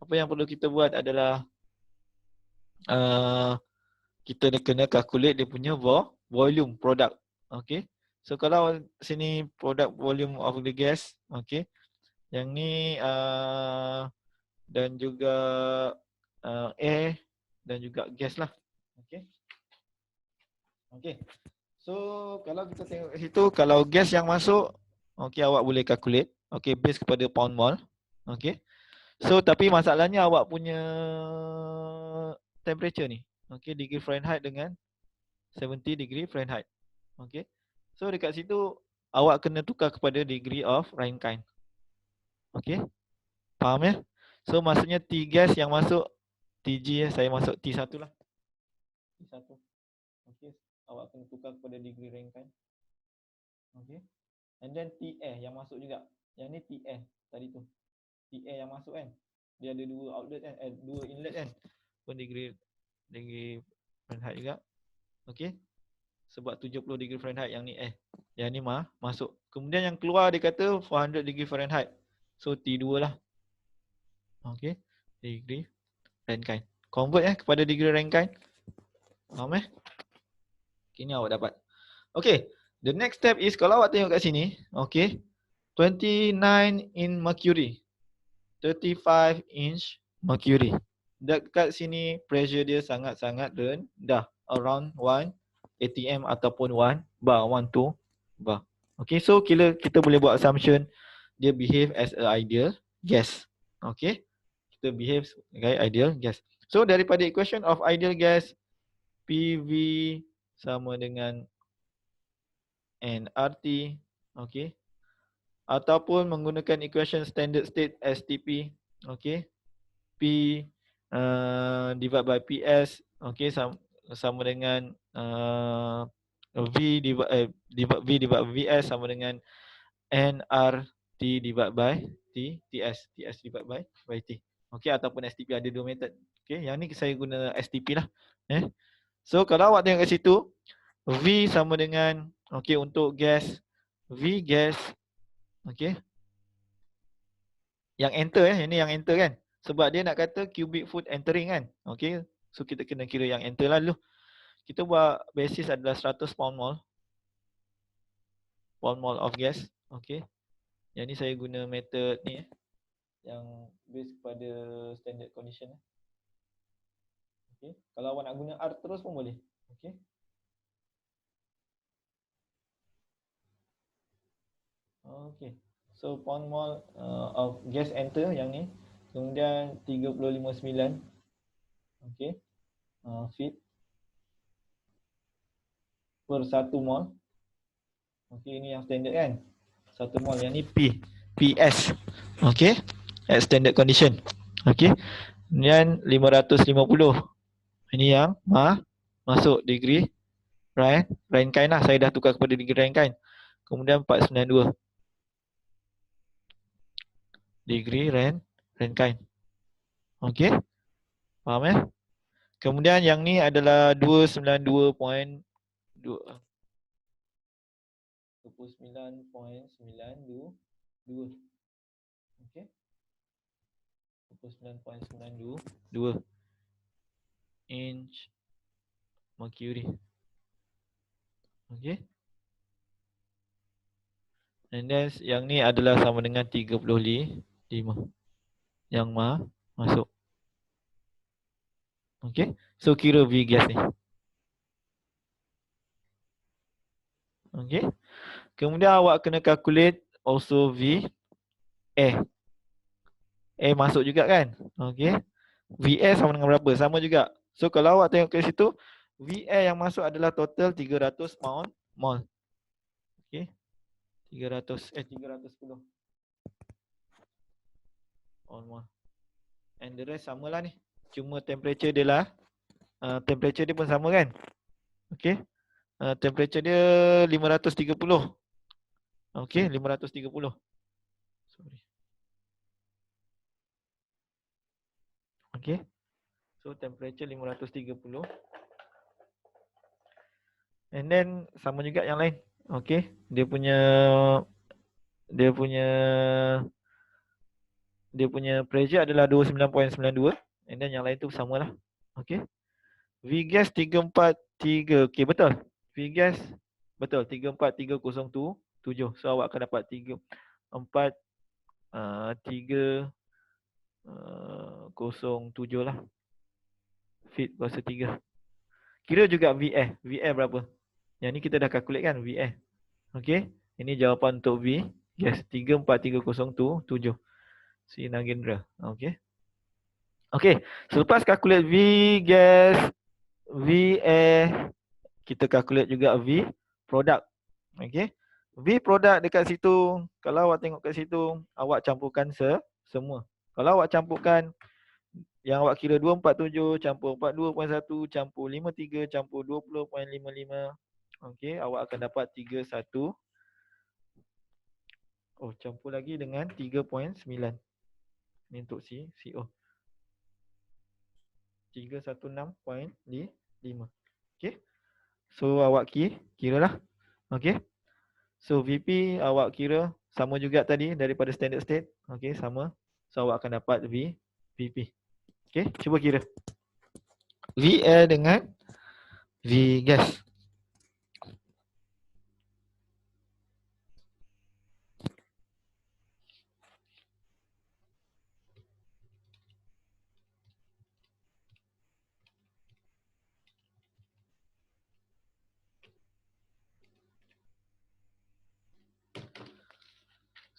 apa yang perlu kita buat adalah kita kena calculate dia punya volume product. Okay, so kalau sini product volume of the gas. Okay, yang ni dan juga air dan juga gas lah. Okay. Okay. So kalau kita tengok kat situ, kalau gas yang masuk, okay, awak boleh calculate. Okay, base kepada pound mole. Okay. So tapi masalahnya awak punya temperature ni. Okay, degree Fahrenheit dengan 70 degree Fahrenheit. Okay. So dekat situ awak kena tukar kepada degree of Rankine. Okay. Faham ya? So maksudnya T gas yang masuk TG saya masuk T1 lah. T1. Okay. Awak kena tukar kepada degree Rankine. Okay. And then T air yang masuk juga. Yang ni T air tadi tu. T air yang masuk kan. Dia ada dua outlet kan, dua inlet kan. Pun degree Fahrenheit juga. Okay. Sebab 70 degree Fahrenheit yang ni air. Yang ni masuk. Kemudian yang keluar dia kata 400 degree Fahrenheit. So T2 lah. Okay. Degree Rankine. Convert kepada degree Rankine. Faham Kini awak dapat. Okay. The next step is kalau awak tengok kat sini. Okay. 29 in mercury. 35 inch mercury. Dekat sini pressure dia sangat-sangat rendah. Around 1 ATM ataupun 1 bar, 1 2 bar. Okay, so kita boleh buat assumption dia behave as a ideal gas. Okay, kita behave sebagai ideal gas. So daripada equation of ideal gas, PV sama dengan nRT. Okay, ataupun menggunakan equation standard state STP. Okay, P divide by PS, okay, sama dengan V divide by VS sama dengan nRT divide by TS divide by T. Okay, ataupun STP, ada dua method. Okay, yang ni saya guna STP lah. So kalau awak tengok kat situ, V sama dengan, okay, untuk gas, V gas, okay, yang enter yang ni yang enter kan. Sebab dia nak kata cubic foot entering kan. Okay, so kita kena kira yang enter lah dulu. Kita buat basis adalah 100 pound mole of gas. Okay, yang ni saya guna method ni yang base kepada standard condition. Okay, kalau awak nak guna R terus pun boleh. Okay, okay, so pound mole of gas enter yang ni, kemudian 359, okay, feet per 1 mol. Okay, ini yang standard kan, 1 mol. Yang ni PS, okay, at standard condition. Okay, kemudian 550, ini yang masuk degree Rankine lah, saya dah tukar kepada degree Rankine. Kemudian 492 degree Rankine. Okay, faham Kemudian yang ni adalah 292.2, 29.92. Okay, 29.92 inch mercury. Okay, and then yang ni adalah sama dengan 35 yang masuk. Okay, so kira V gas ni. Okay, kemudian awak kena calculate also V air. Air masuk juga kan. Okay, V air sama dengan berapa? Sama juga. So kalau awak tengok ke situ, V air yang masuk adalah total 300 pound mol. Okay, 310 pound mol. And the rest samalah ni. Cuma temperature dia lah, temperature dia pun sama kan. Okay, temperature dia 530. Okay, 530. Sorry. Okay, so temperature 530. And then sama juga yang lain. Okay, dia punya pressure adalah 29.92. And then yang lain tu samalah. Okay, V gas 343. Okay, betul. V gas betul 34307. So awak akan dapat 307 lah. Feet kuasa 3. Kira juga V air. V air berapa? Yang ni kita dah calculate kan V air. Okay, ini jawapan untuk V gas 34307. Si Nagendra. Okay. Okay, selepas calculate V gas, V air, kita calculate juga V product. Okay, V product dekat situ, kalau awak tengok kat situ, awak campurkan semua. Kalau awak campurkan yang awak kira 247 campur 42.1 campur 53 campur 20.55, okay, awak akan dapat 31. Oh, campur lagi dengan 3.9. Ni untuk CO. 316.5. Okay, so awak kira lah. Okay, so VP awak kira sama juga tadi daripada standard state. Okay, sama. So awak akan dapat VP. Okay, cuba kira V air dengan V gas.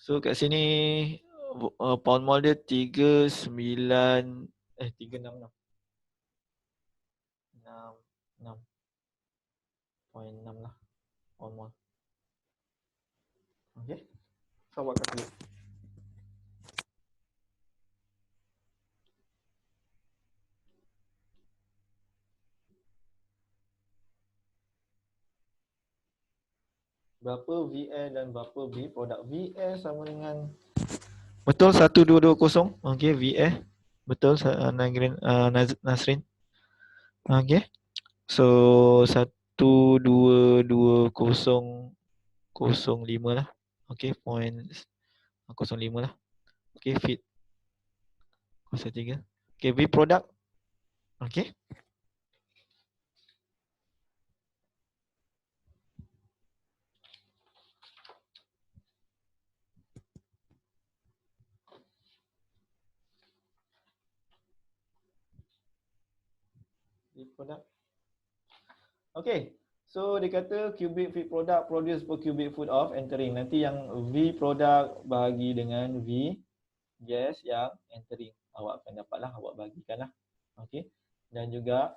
So kat sini pound mol dia 39 366. 6.6 lah pound mol. Okey. So awak calculate. Berapa VA dan berapa V produk? VA sama dengan betul 1220. Okey, VA. Betul Nasrin. Okey. So 122005 lah. Okey, 0.05 lah. Okey, fit 0.3. Okey, V produk. Okey. V produk. Okay, so dia kata cubic feet product produced per cubic foot of entering. Nanti yang V product bahagi dengan V gas yang entering. Awak akan dapatlah, awak bagikanlah. Okay, dan juga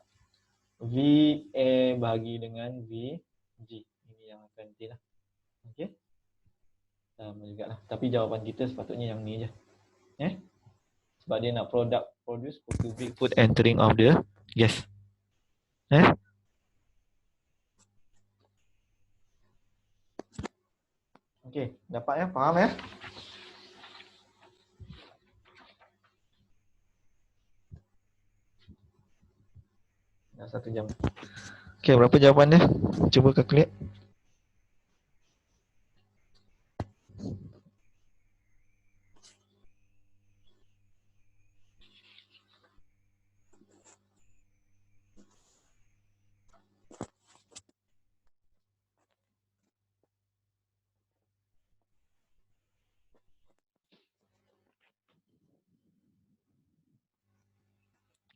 VA bahagi dengan VG. Ini yang akan nantilah. Okay, sama jugalah. Tapi jawapan kita sepatutnya yang ni je. Sebab dia nak product produced per cubic foot entering of the gas. Okey, dapat ya? Faham ya? Dah 1 jam. Okey, berapa jawapan dia? Cuba calculate.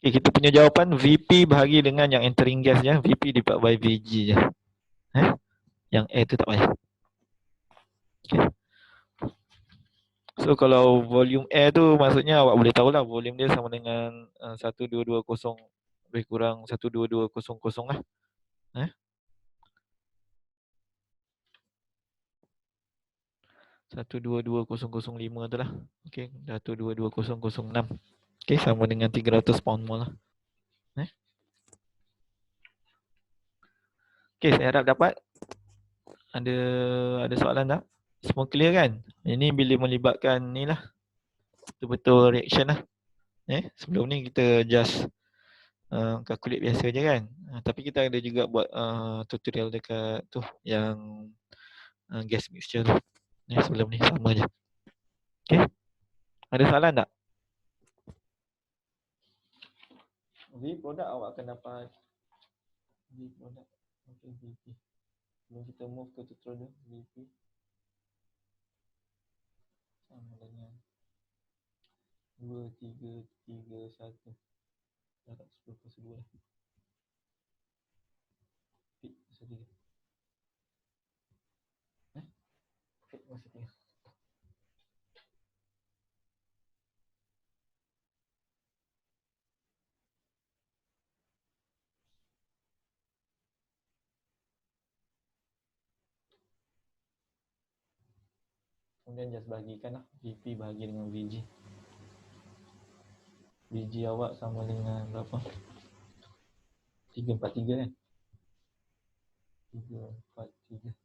Okay, kita punya jawapan VP bahagi dengan yang entering gas je. VP divided by VG je. Yang A tu tak payah. Okay. So kalau volume air tu maksudnya awak boleh tahulah volume dia sama dengan 1220 lebih kurang 12200 lah. 122005 tu lah. Okey, 122006. Okey, sama dengan 300 pound mol lah. Okey, saya harap dapat. Ada soalan tak? Semua clear kan? Ini bila melibatkan ni lah, betul-betul reaction lah. Sebelum ni kita just calculate biasa je kan. Tapi kita ada juga buat tutorial dekat tu yang gas mixture tu. Sebelum ni sama je. Okay. Ada soalan tak? V produk awak akan dapat V produk. Okay, VP. Sebelum kita move ke tutorial VP sama dengan 2331 darab 10/2 lah. Fit masa 3. Fit masa 3. Kemudian just bagikan lah. VP bahagi dengan VG. VG awak sama dengan berapa? 343 kan? 343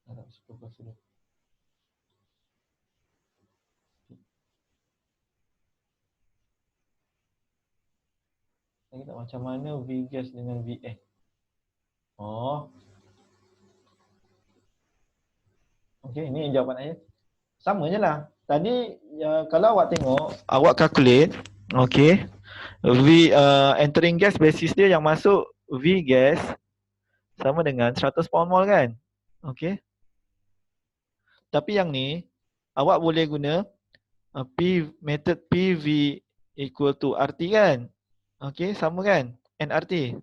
darab 10/2. Lagi tak macam mana V gas dengan VA? Oh. Okey, ini jawapan saya. Sama je lah. Tadi kalau awak tengok, awak calculate, okey. V entering gas basis dia yang masuk V gas sama dengan 100 pound mol kan? Okey. Tapi yang ni awak boleh guna method PV equal to RT kan? Okey, sama kan? NRT.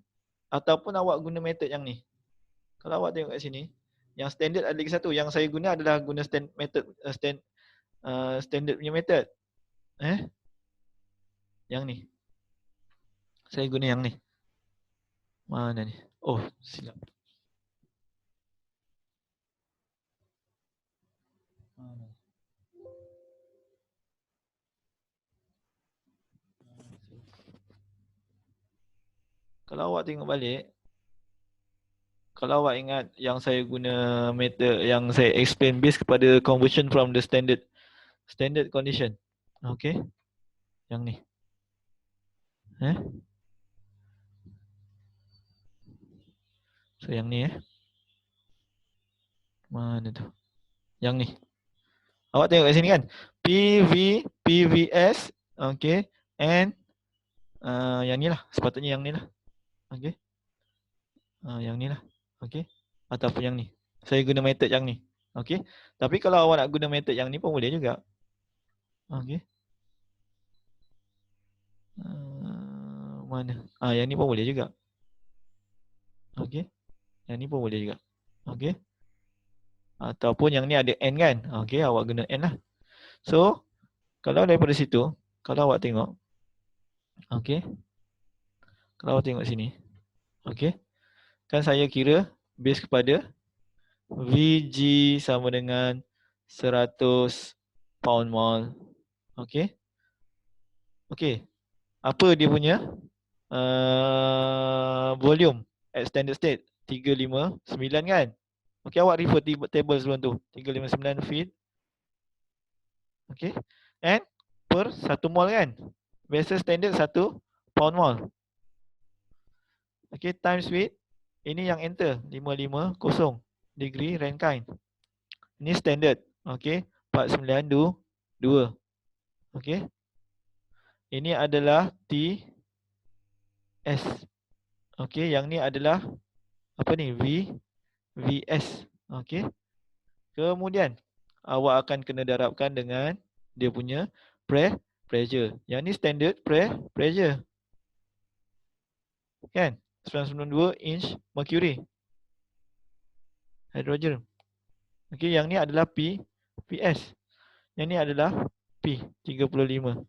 Ataupun awak guna method yang ni. Kalau awak tengok kat sini, Yang standard ada lagi satu. Yang saya guna adalah guna standard punya method. Yang ni. Saya guna yang ni. Mana ni? Oh, silap. Mana? Kalau awak tengok balik, kalau awak ingat yang saya guna method yang saya explain based kepada conversion from the standard condition. Okay. Yang ni. So yang ni mana tu? Yang ni. Awak tengok kat sini kan? PVS, okay, and yang ni lah. Sepatutnya yang ni lah. Okay. Yang ni lah. Okay. Ataupun yang ni. Saya guna method yang ni. Okay. Tapi kalau awak nak guna method yang ni pun boleh juga. Okay. Mana? Yang ni pun boleh juga. Okay. Yang ni pun boleh juga. Okay. Ataupun yang ni ada N kan. Okay. Awak guna N lah. So, kalau daripada situ, kalau awak tengok. Okay. Kalau awak tengok sini. Okay. Kan saya kira base kepada Vg sama dengan 100 pound mole. Okay. Okay. Apa dia punya volume at standard state? 359 kan? Okay, awak refer table sebelum tu. 359 feet. Okay. And per 1 mole kan? Biasa standard 1 pound mole. Okay, times with. Ini yang enter. 550 degree Rankine. Ini standard. Okay. 492. Okay. Ini adalah TS. Okay. Yang ni adalah apa ni? VS. Okay. Kemudian awak akan kena darabkan dengan dia punya pressure. Yang ni standard pressure. Kan? 992 inch mercury. Hydrogen. Okay, yang ni adalah PS. Yang ni adalah P 35.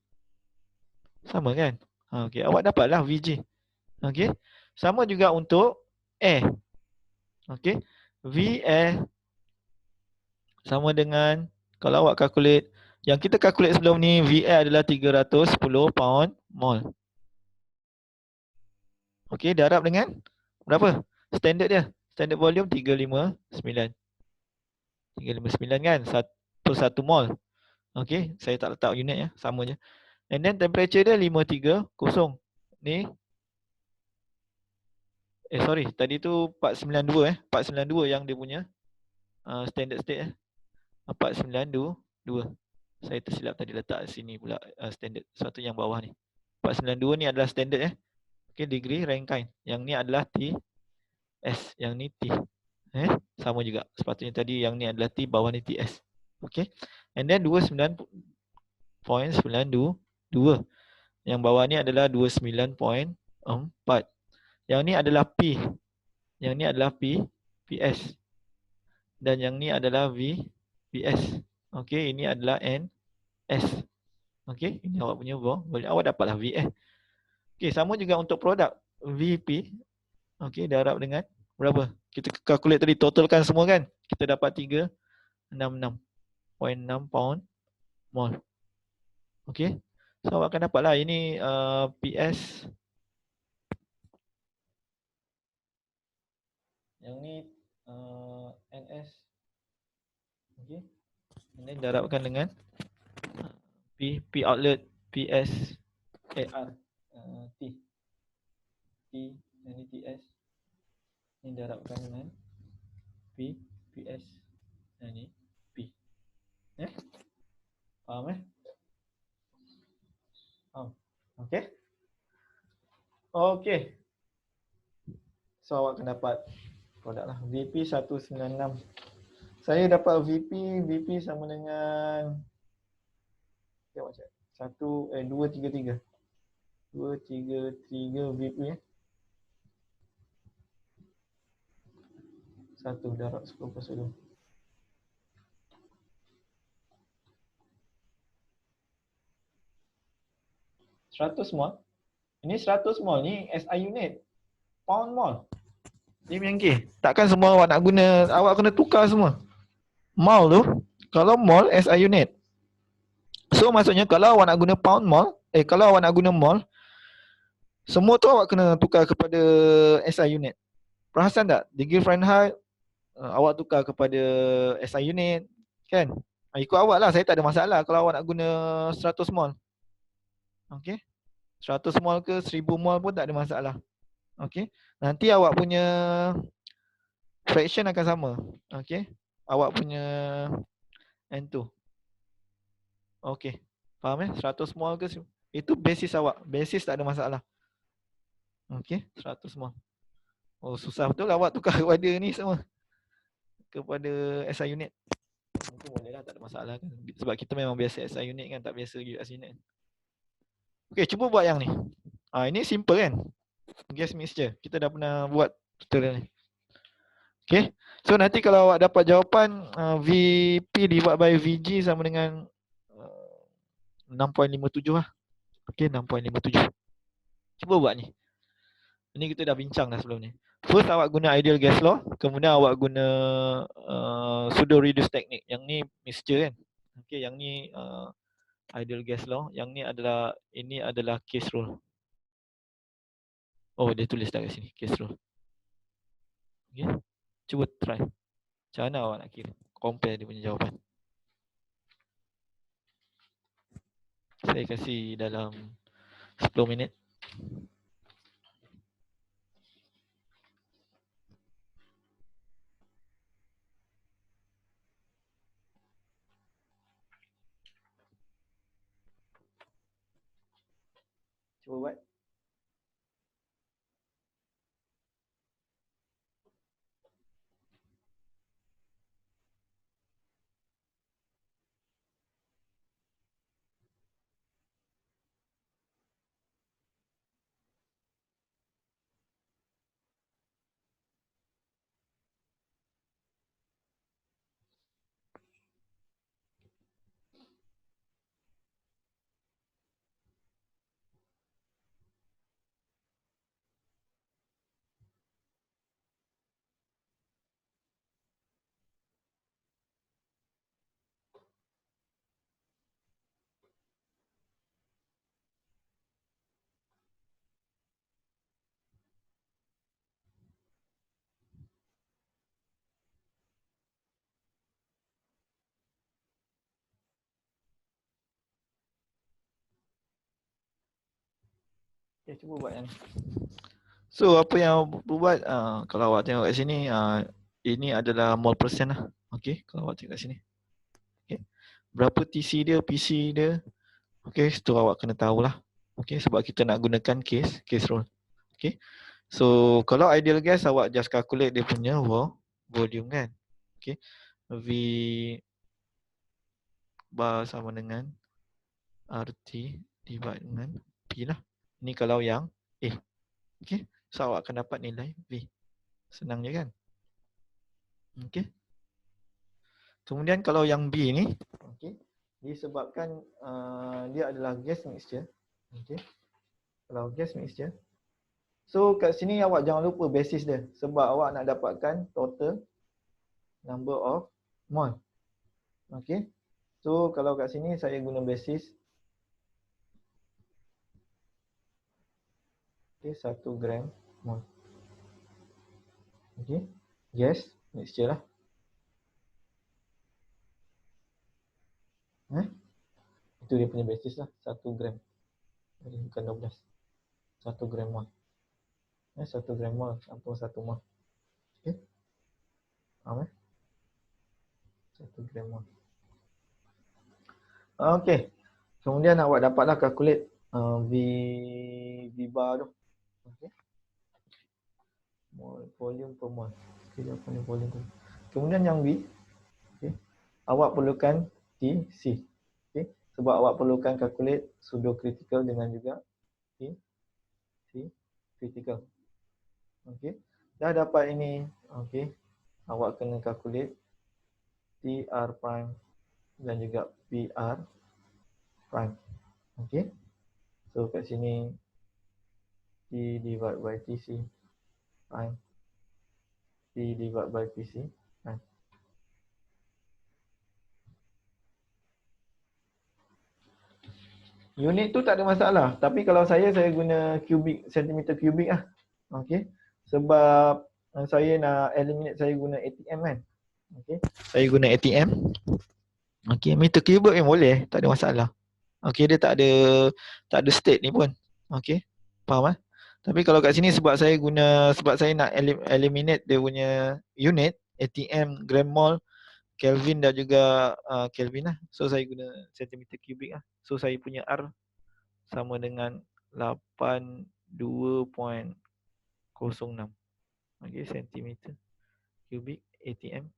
Sama kan? Okay, awak dapatlah VG. Okay. Sama juga untuk air. Okay. V air sama dengan kalau awak calculate yang kita calculate sebelum ni V air adalah 310 pound mole. Okay, darab dengan berapa? Standard dia. Standard volume 359. 359 kan? Per 1 mol. Okay, saya tak letak unit ya. Sama je. And then temperature dia 530. Ni. Sorry. Tadi tu 492 492 yang dia punya standard state 492. Saya tersilap tadi letak sini pula standard. Satu yang bawah ni. 492 ni adalah standard Okay, degree Rankine. Yang ni adalah TS. Yang ni T. Sama juga. Sepatutnya tadi yang ni adalah T, bawah ni TS. Okay. And then 29.92. Yang bawah ni adalah 29.4. Yang ni adalah P. Yang ni adalah PS. Dan yang ni adalah VS. Okay, ini adalah NS. Okay, ini awak punya boleh awak dapatlah VS. Okay, sama juga untuk produk VP. Okay, darab dengan berapa? Kita calculate tadi, totalkan semua kan? Kita dapat 366.6 pound mole. Okay. So awak akan dapatlah ini PS. Yang ni NS. Okay. Ini darabkan dengan P outlet PS AR T. Ini TS. Ini darabkan dengan PS. Ini P. Faham Faham. Okay. Okay. So awak akan dapat produk lah. VP 196. Saya dapat VP sama dengan 233. 233 VP 1 darab 10/2. Seratus mol. Ini 100 mol ni SI unit. Pound mol. Ni yang K. Takkan semua awak nak guna, awak kena tukar semua. Mol tu, kalau mol SI unit. So maksudnya kalau awak nak guna pound mol, kalau awak nak guna mol, semua tu awak kena tukar kepada SI unit. Perasan tak? Degree Fahrenheit awak tukar kepada SI unit, kan? Ikut awak lah, saya tak ada masalah kalau awak nak guna 100 mol. Okey. 100 mol ke 1000 mol pun tak ada masalah. Okey. Nanti awak punya fraction akan sama. Okey. Awak punya N2. Okey. Faham 100 mol ke itu basis awak. Basis tak ada masalah. Okey, 100 mol. Oh, susah betul lah awak tukar kepada ni semua. Kepada SI unit. Itu boleh lah, tak ada masalah kan. Sebab kita memang biasa SI unit kan, tak biasa US unit. Okey, cuba buat yang ni. Ini simple kan? Gas mixture. Kita dah pernah buat tutorial ni. Okay. So nanti kalau awak dapat jawapan VP divided by VG sama dengan 6.57 lah. Okay, 6.57. Cuba buat ni. Ini kita dah bincang dah sebelum ni. First awak guna ideal gas law. Kemudian awak guna pseudo reduce technique. Yang ni mixture kan. Okay, yang ni ideal gas law. Yang ni adalah case rule. Oh, dia tulis dah kat sini. Case rule. Okay. Cuba try. Macam mana awak nak kira? Compare dia punya jawapan. Saya kasih dalam 10 minit. Cuba buat. Okay, cuba buat yang ni. So apa yang buat kalau awak tengok kat sini ini adalah mol persen lah. Okey, kalau awak tengok kat sini. Okey. Berapa TC dia, PC dia. Okey, itu awak kena tahulah. Okey, sebab kita nak gunakan case rule. Okey. So kalau ideal gas awak just calculate dia punya volume kan. Okey. V bar sama dengan RT divided dengan P lah. Ni kalau yang A. Okey. So awak akan dapat nilai V. Senang je kan? Okey. Kemudian kalau yang B ni, okey, disebabkan dia adalah gas mixture. Okey. Kalau gas mixture. So kat sini awak jangan lupa basis dia sebab awak nak dapatkan total number of mole. Okey. So kalau kat sini saya guna basis. Okey, 1 gram mol. Okey. Gas mixture lah. Itu dia punya basis lah, 1 gram. Jadi bukan 12. 1 gram mol. 1 gram mol, ampun 1 mol. Okey. Faham 1 gram mol. Okey. Kemudian awak dapatlah calculate V bar tu. Okey. Mol volume per mol. Okey, jawapan volume per. Kemudian yang B, okey. Awak perlukan TC. Okey. Sebab awak perlukan calculate pseudo critical dengan juga T critical. Okey. Dah dapat ini, okey. awak kena calculate TR prime dan juga PR prime. Okay. So kat sini T divided by TC prime, T divided by PC prime. Unit tu tak ada masalah. Tapi kalau saya guna kubik, sentimeter kubik lah. Okay. Sebab saya nak eliminate, saya guna ATM kan. Okay. Saya guna ATM. Okay. Meter kubik yang boleh. Tak ada masalah. Okay. Dia tak ada state ni pun. Okay. Faham lah? Tapi kalau kat sini sebab saya nak eliminate dia punya unit, ATM, gram mole, Kelvin dan juga Kelvin lah. So saya guna sentimeter kubik lah. So saya punya R sama dengan 82.06. Okay, sentimeter kubik ATM.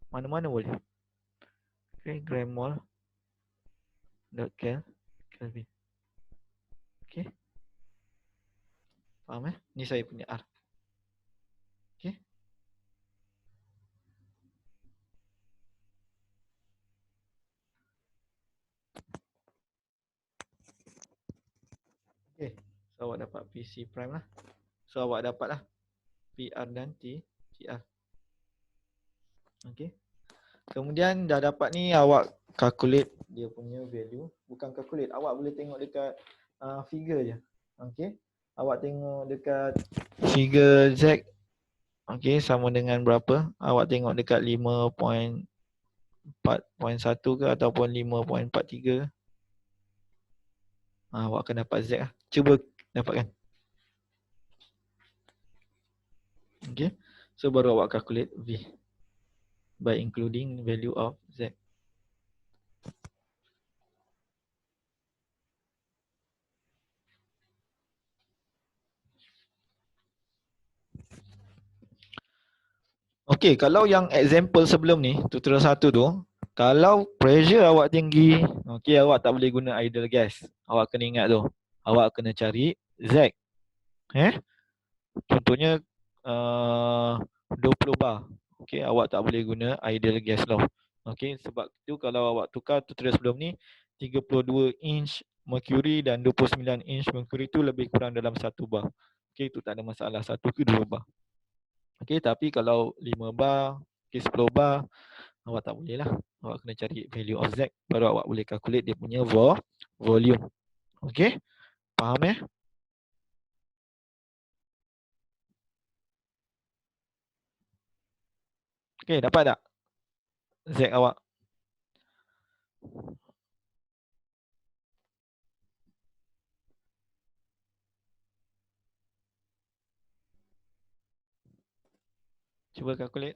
Mana-mana boleh. Okay, gram mole dot Kelvin. Okay. Faham Ni saya punya R. Okay. Okay. So awak dapat PC prime lah. So awak dapat lah PR dan TR. Okay. Kemudian dah dapat ni, awak calculate dia punya value. Bukan calculate, awak boleh tengok dekat figure je. Okay. Awak tengok dekat figure Z. Okay, sama dengan berapa? Awak tengok dekat 5.4.1 ke ataupun 5.43 ke? Awak akan dapat Z lah. Cuba dapatkan. Okay. So baru awak calculate V by including value of Z. Okay, kalau yang example sebelum ni, tutorial 1 tu, kalau pressure awak tinggi, okay, awak tak boleh guna idle gas. Awak kena ingat tu. Awak kena cari Z. Contohnya 20 bar. Okay, awak tak boleh guna idle gas law. Okay, sebab tu kalau awak tukar tutorial sebelum ni, 32 inch mercury dan 29 inch mercury tu lebih kurang dalam 1 bar. Okay, itu tak ada masalah, 1 ke 2 bar. Okay, tapi kalau 5 bar, okay, 10 bar, awak tak boleh lah. Awak kena cari value of Z, baru awak boleh calculate dia punya volume. Okay, faham Okay, dapat tak Z awak? Cuba calculate.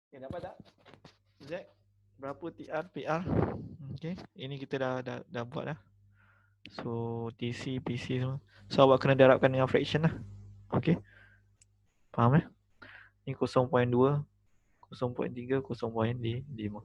Okay, dapat tak? Z berapa TR, PR? Okay, ini kita dah buat dah. So TC, PC semua. So awak kena darabkan dengan fraction lah. Okay, faham Ni 0.2, 0.3, 0.5.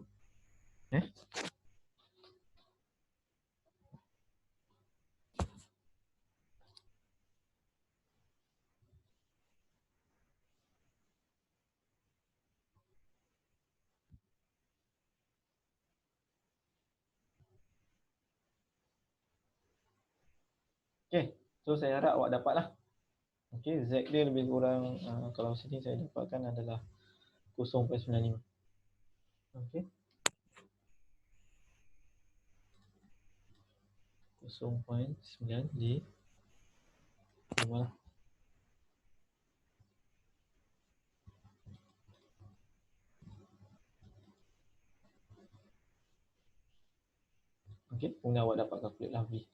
Okay, so saya harap awak dapat lah. Okay, Z dia lebih kurang, kalau sini saya dapatkan adalah 0.95. Okay, 0.95 lah. Okey, kemudian awak dapat calculate lah V.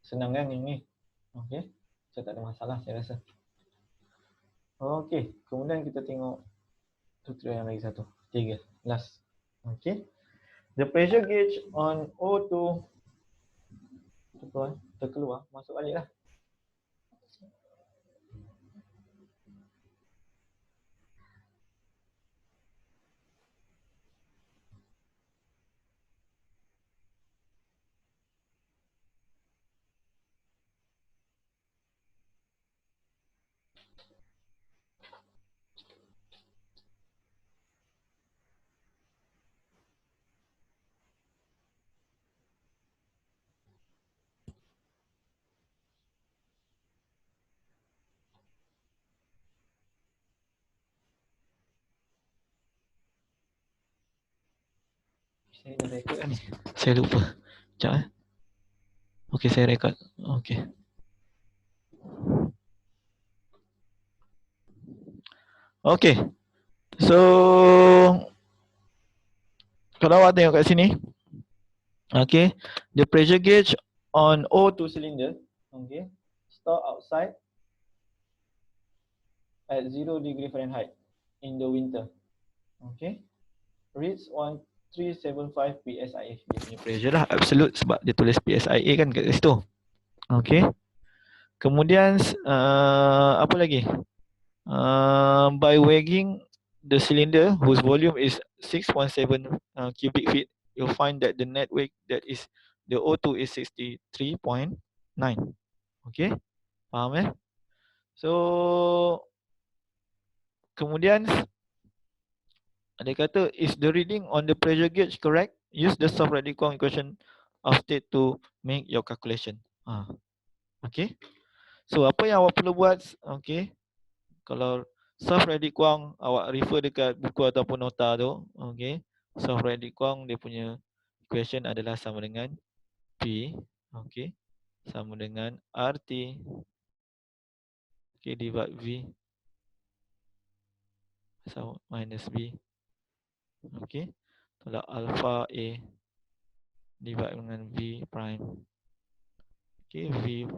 Senang kan yang ni? Okey, so tak ada masalah saya rasa. Okey, kemudian kita tengok tutorial yang lagi satu. 3, last. Okey. The pressure gauge on O2 terkeluar, masuk balik lah. Saya dah record kan ni? Saya lupa. Sekejap Okey, saya record. Okey. Okey. So kalau awak tengok kat sini, okay, the pressure gauge on O2 cylinder, okay, store outside at 0 degree Fahrenheit in the winter. Okay, reads 1375 psia. dia punya pressure lah, absolute, sebab dia tulis PSIA kan kat situ. Okay. Kemudian apa lagi? By weighing the cylinder whose volume is 6.7 cubic feet, you'll find that the net weight that is the O2 is 63.9. Okay, faham So kemudian dia kata, is the reading on the pressure gauge correct? Use the soft Radikung equation of state to make your calculation. Okay. So apa yang awak perlu buat? Okay. Kalau soft Radikung, awak refer dekat buku ataupun nota tu. Okay. Soft Radikung dia punya equation adalah sama dengan P. Okay. Sama dengan RT. Okay. Divide V. Sama minus B. Okay. Tolak alpha A divide dengan V prime. Okay, V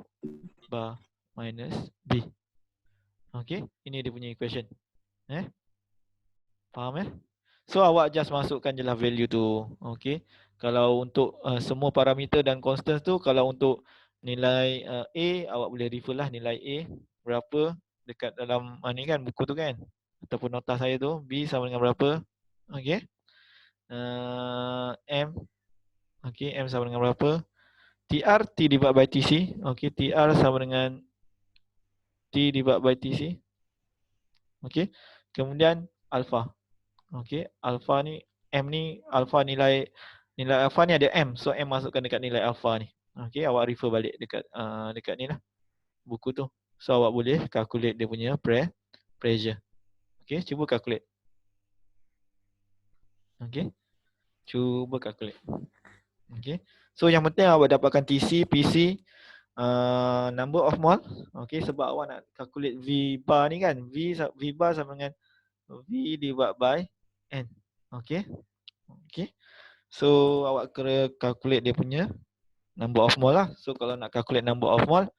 bar minus B. Okay, ini dia punya equation. Faham So awak just masukkan je lah value tu. Okay, kalau untuk semua parameter dan constants tu, kalau untuk nilai A, awak boleh refer lah nilai A berapa dekat dalam ni kan, buku tu kan, ataupun nota saya tu, B sama dengan berapa. Okay, M. Okay, M sama dengan berapa. TR, T divided by TC. Okay, TR sama dengan T divided by TC. Okay, kemudian alpha. Okay, alpha ni, M ni, alpha nilai alpha ni ada M. So M masukkan dekat nilai alpha ni. Okay, awak refer balik dekat dekat ni lah, buku tu. So awak boleh calculate dia punya pressure. Okay, cuba calculate. Okay, cuba calculate. Okay, so yang penting awak dapatkan TC, PC, number of mole. Okay, sebab awak nak calculate V bar ni kan, V bar sama dengan V divided by N. Okay. Okay. So awak kena calculate dia punya number of mole lah. So kalau nak calculate number of mole,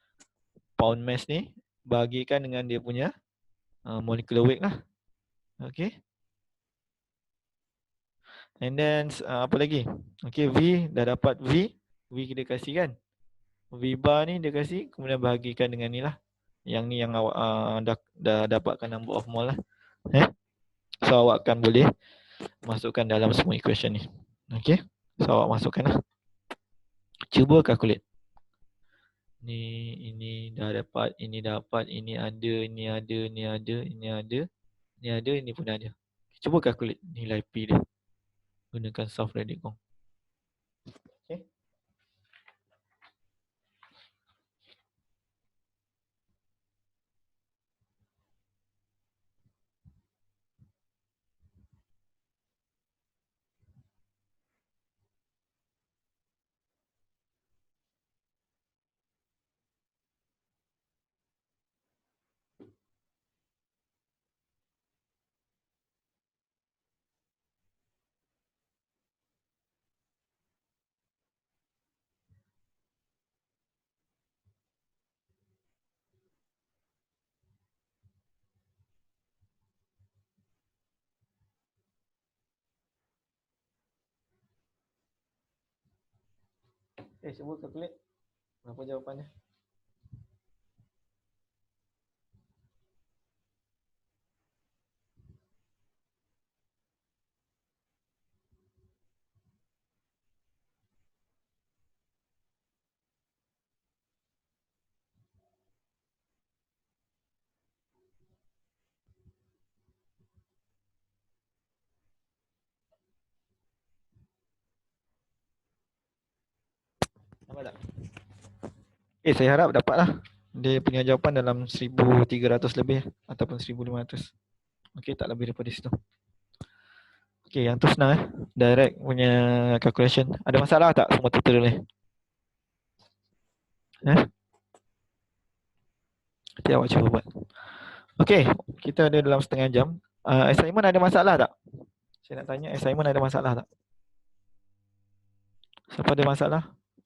pound mass ni bagikan dengan dia punya molecular weight lah. Okay. And then apa lagi? Okay, V dah dapat V. V kita kasih kan. V bar ni dia kasih, kemudian bahagikan dengan ni lah. Yang ni yang awak dah dapatkan number of mole lah. So awak akan boleh masukkan dalam semua equation ni. Okay. So awak masukkan lah. Cuba calculate. Ini dah dapat, ini dapat, ini ada, ini ada, ini ada, ini ada, ini ada, ini pun ada. Cuba calculate nilai P dia. Gunakan soft Radikung. Okay. Okay, cuba calculate. Berapa jawapannya? Nampak tak? Saya harap dapatlah. Dia punya jawapan dalam 1300 lebih ataupun 1500. Okey, tak lebih daripada situ. Okey, yang tu senang direct punya calculation. Ada masalah tak semua tutorial ni? Nanti awak cuba buat. Okey, kita ada dalam setengah jam. Assignment ada masalah tak? Saya nak tanya, assignment ada masalah tak? Siapa ada masalah?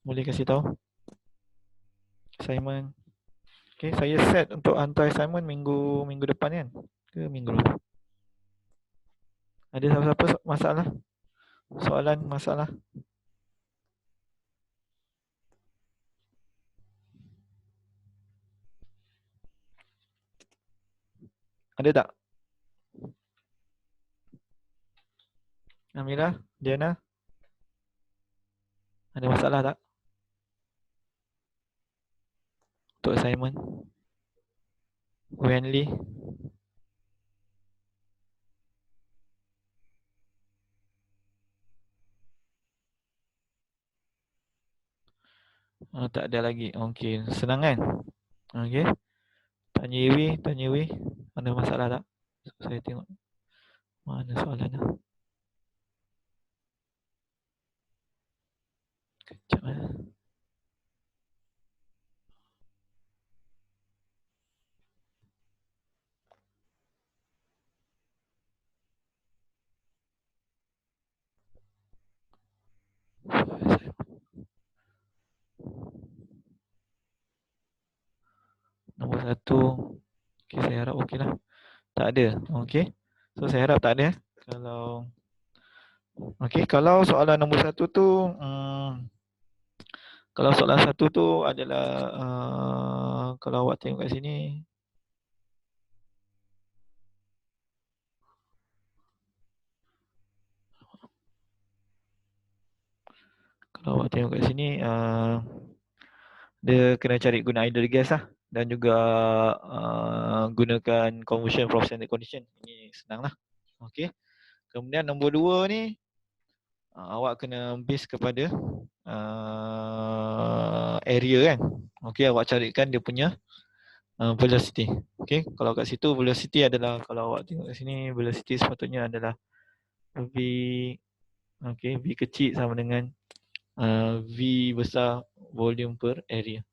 Boleh kasih tahu. Assignment. Okey, saya set untuk hantar assignment minggu depan kan? Ke minggu lalu? Ada siapa-siapa masalah? Soalan, masalah? Ada tak? Amira, Diana? Ada masalah tak? Untuk assignment? Wenli? Tak ada lagi. Okey, senang kan? Okey. Tanya Iwi, ada masalah tak? Saya tengok mana soalan dah. Kejap Nombor 1. Okey, saya harap okey lah. Tak ada. Okey. So saya harap tak ada. Kalau soalan nombor 1 tu kalau soalan 1 tu adalah kalau awak tengok kat sini, dia kena cari guna ideal gas lah dan juga gunakan conversion from standard condition. Ini senang lah. Okey. Kemudian nombor 2 ni awak kena base kepada area kan. Okey, awak carikan dia punya velocity. Okey, kalau kat situ velocity adalah, kalau awak tengok kat sini, velocity sepatutnya adalah V. Okey, V kecil sama dengan V besar volume per area.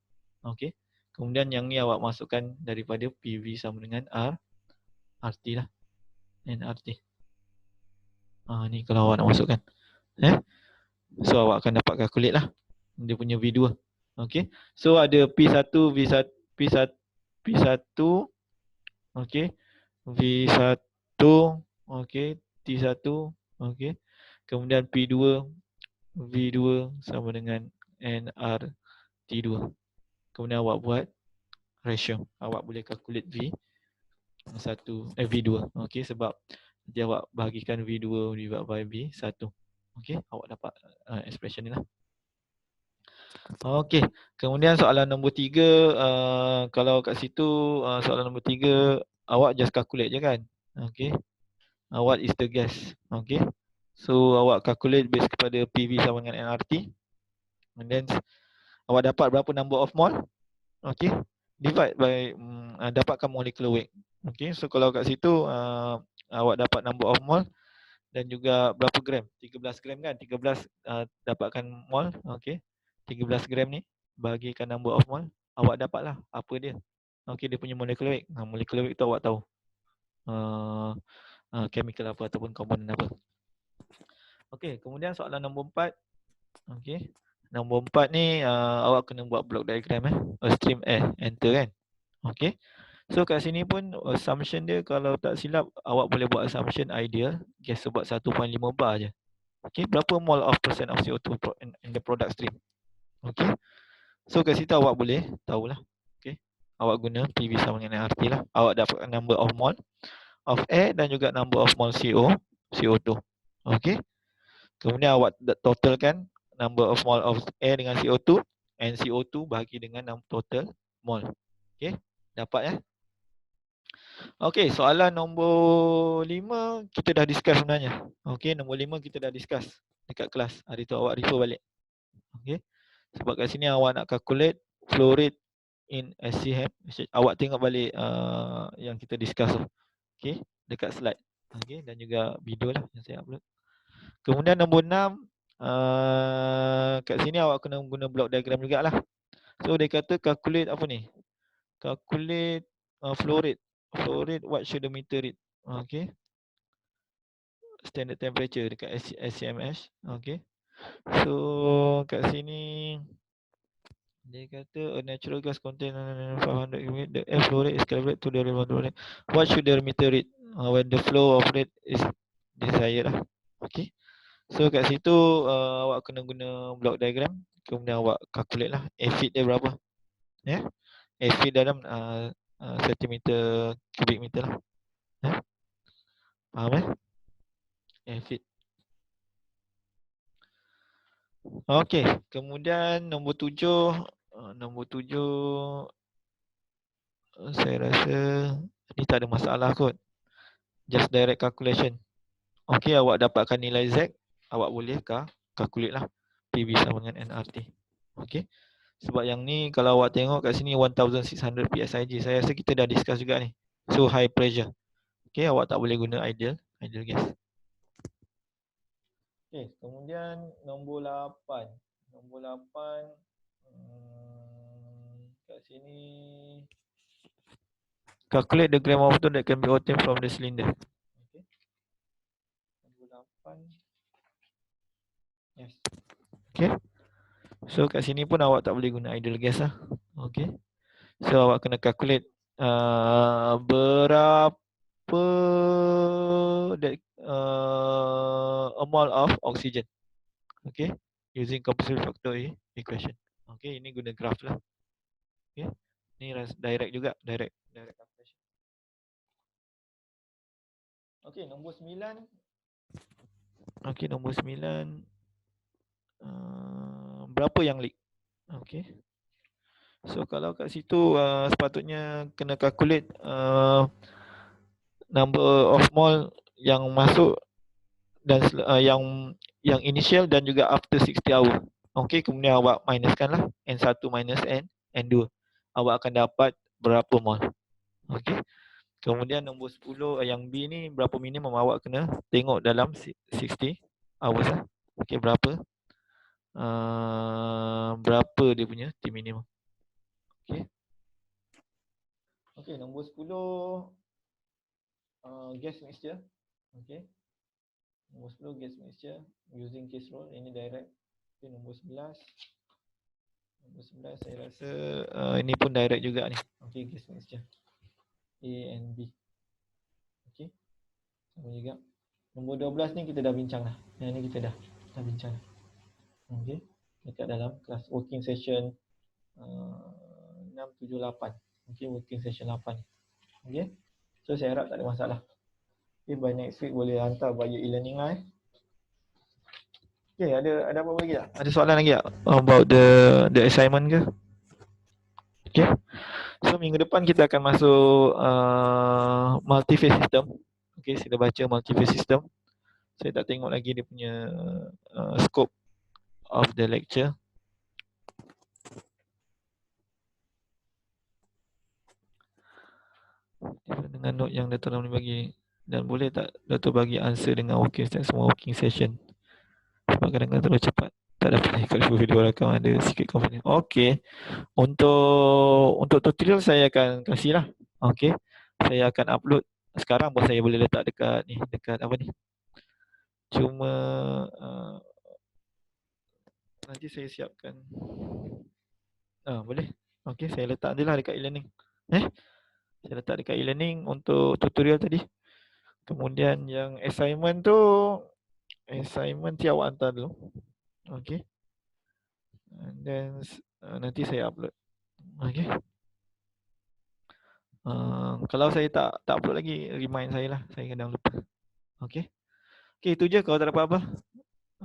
Okey. Kemudian yang ni awak masukkan daripada PV sama dengan RT lah. NRT. Ni kalau awak nak masukkan. So awak akan dapat calculate lah dia punya V2. Okey. So ada P1, V1, P1, okey. V1, okey, T1, okey. Kemudian P2, V2 sama dengan NRT2. Kemudian awak buat ratio. Awak boleh calculate V2. Okey, sebab nanti awak bahagikan V2 divided by V1. Okey, awak dapat expression ni lah. Okey, kemudian soalan nombor 3, kalau kat situ soalan nombor 3 awak just calculate je kan. Okey. What is the gas? Okey. So awak calculate base kepada PV sama dengan nRT. And then awak dapat berapa number of mole? Okey. Divide by dapatkan molecular weight. Okey. So kalau kat situ awak dapat number of mole dan juga berapa gram? 13 gram kan? 13 dapatkan mole. Okey. 13 gram ni bahagikan number of mole, awak dapatlah apa dia. Okey, dia punya molecular weight. Molecular weight tu awak tahu. Chemical apa ataupun komponen apa. Okey, kemudian soalan nombor 4. Okey. Nombor 4 ni awak kena buat block diagram stream enter kan. Okey. So kat sini pun assumption dia, kalau tak silap awak boleh buat assumption ideal gas sebab 1.5 bar je. Okey, berapa mole of percent of CO2 in the product stream? Okey. So kat situ awak boleh tahulah. Okey. Awak guna PV sama dengan nRT lah. Awak dapat number of mole of air dan juga number of mole CO2. Okey. Kemudian awak totalkan number of mole of air dengan CO2 and CO2 bahagi dengan total mole. Okey. Dapat ya? Okey, soalan nombor 5 kita dah discuss sebenarnya. Okey, nombor 5 kita dah discuss dekat kelas. Hari tu awak refer balik. Okey. Sebab kat sini awak nak calculate flow rate in SCM. Awak tengok balik yang kita discuss tu. Okey, dekat slide. Okey, dan juga video lah yang saya upload. Kemudian nombor 6 kat sini awak kena guna block diagram jugalah. So dia kata calculate apa ni? Calculate flow rate. Flow rate, what should the meter read? Okay. Standard temperature dekat SCMS. Okay. So kat sini dia kata a natural gas contain 500 ml. The air flow rate is calibrated to the real flow rate. What should the meter read when the flow of rate is desired lah. Okay. So kat situ awak kena guna block diagram. Kemudian awak calculate lah feet dia berapa. Ya. Yeah? Feet dalam sentimeter kubik meter lah. Ya. Yeah? Faham feet. Okey, kemudian nombor 7 saya rasa ni tak ada masalah kot. Just direct calculation. Okey, awak dapatkan nilai Z, awak boleh calculate lah PV sama dengan nRT. Okey. Sebab yang ni kalau awak tengok kat sini 1600 PSIG. Saya rasa kita dah discuss juga ni. So high pressure. Okey, awak tak boleh guna ideal gas. Okey, kemudian nombor 8. Nombor 8 kat sini calculate the gram of water that can be obtained from the cylinder. Okey. Nombor 8. Yes. Okey. So kat sini pun awak tak boleh guna ideal gas lah. Okey. So awak kena calculate berapa mole of oxygen. Okay, using composite factor equation. Okay, ini guna graph lah. Okay, ni direct juga, direct calculation. Okay, nombor 9. Okay, nombor 9. Berapa yang leak? Okay. So kalau kat situ sepatutnya kena calculate number of mole yang masuk dan yang initial dan juga after 60 hour. Okey, kemudian awak minuskanlah N1 minus N2. Awak akan dapat berapa mol. Okey. Kemudian nombor 10 yang B ni berapa minimum awak kena tengok dalam 60 hours lah. Okey, berapa dia punya T minimum. Okey. Okey, nombor 10 gas mixture. Okey. Nombor 10 gas mixture using case roll, ini direct. Okay, nombor 11. Nombor 11 saya rasa ini pun direct juga ni. Okey, gas mixture A and B. Okey. Sama juga. Nombor 12 ni kita dah bincang lah. Yang ni kita dah bincang. Okey. Dekat dalam kelas working session 678. Okey, working session 8. Okey. So saya harap tak ada masalah. Okay, by next week boleh hantar via e-learning lah. Okay, ada apa lagi tak? Ada soalan lagi tak about the assignment ke? Okay. So minggu depan kita akan masuk multi-phase system. Okay, sila baca multi-phase system. Saya tak tengok lagi dia punya scope of the lecture. Dengan note yang Dr. Ramli bagi. Dan boleh tak Dr. bagi answer dengan working session, semua working session? Sebab kadang-kadang terlalu cepat. Tak dapat ikut video rakam, ada sikit komponen. Okey. Untuk tutorial saya akan kasih lah. Okey. Saya akan upload. Sekarang pun saya boleh letak dekat ni. Dekat apa ni. Cuma nanti saya siapkan. Boleh. Okey, saya letak je lah dekat e-learning. Saya letak dekat e-learning untuk tutorial tadi. Kemudian yang assignment tu, assignment awak hantar dulu. Okey. And then nanti saya upload. Okay. Kalau saya tak upload lagi, remind saya lah. Saya kadang lupa. Okay. Okay, itu je kalau tak ada apa-apa.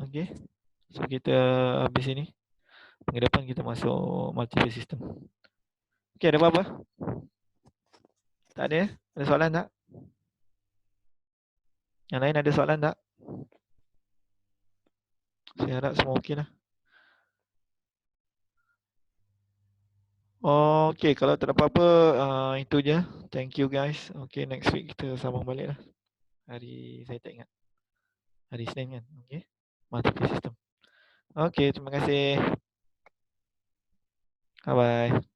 Okay. So kita habis ini. Minggu depan kita masuk multi-phase system. Okay, ada apa-apa? Tak ada? Ada soalan tak? Yang lain ada soalan tak? Saya harap semua okey lah. Okay, kalau tak ada apa-apa, itu je. Thank you guys. Okay, next week kita sambung balik lah. Hari, saya tak ingat. Hari Isnin kan? Okay. Multi-phase system. Okay, terima kasih. Bye-bye.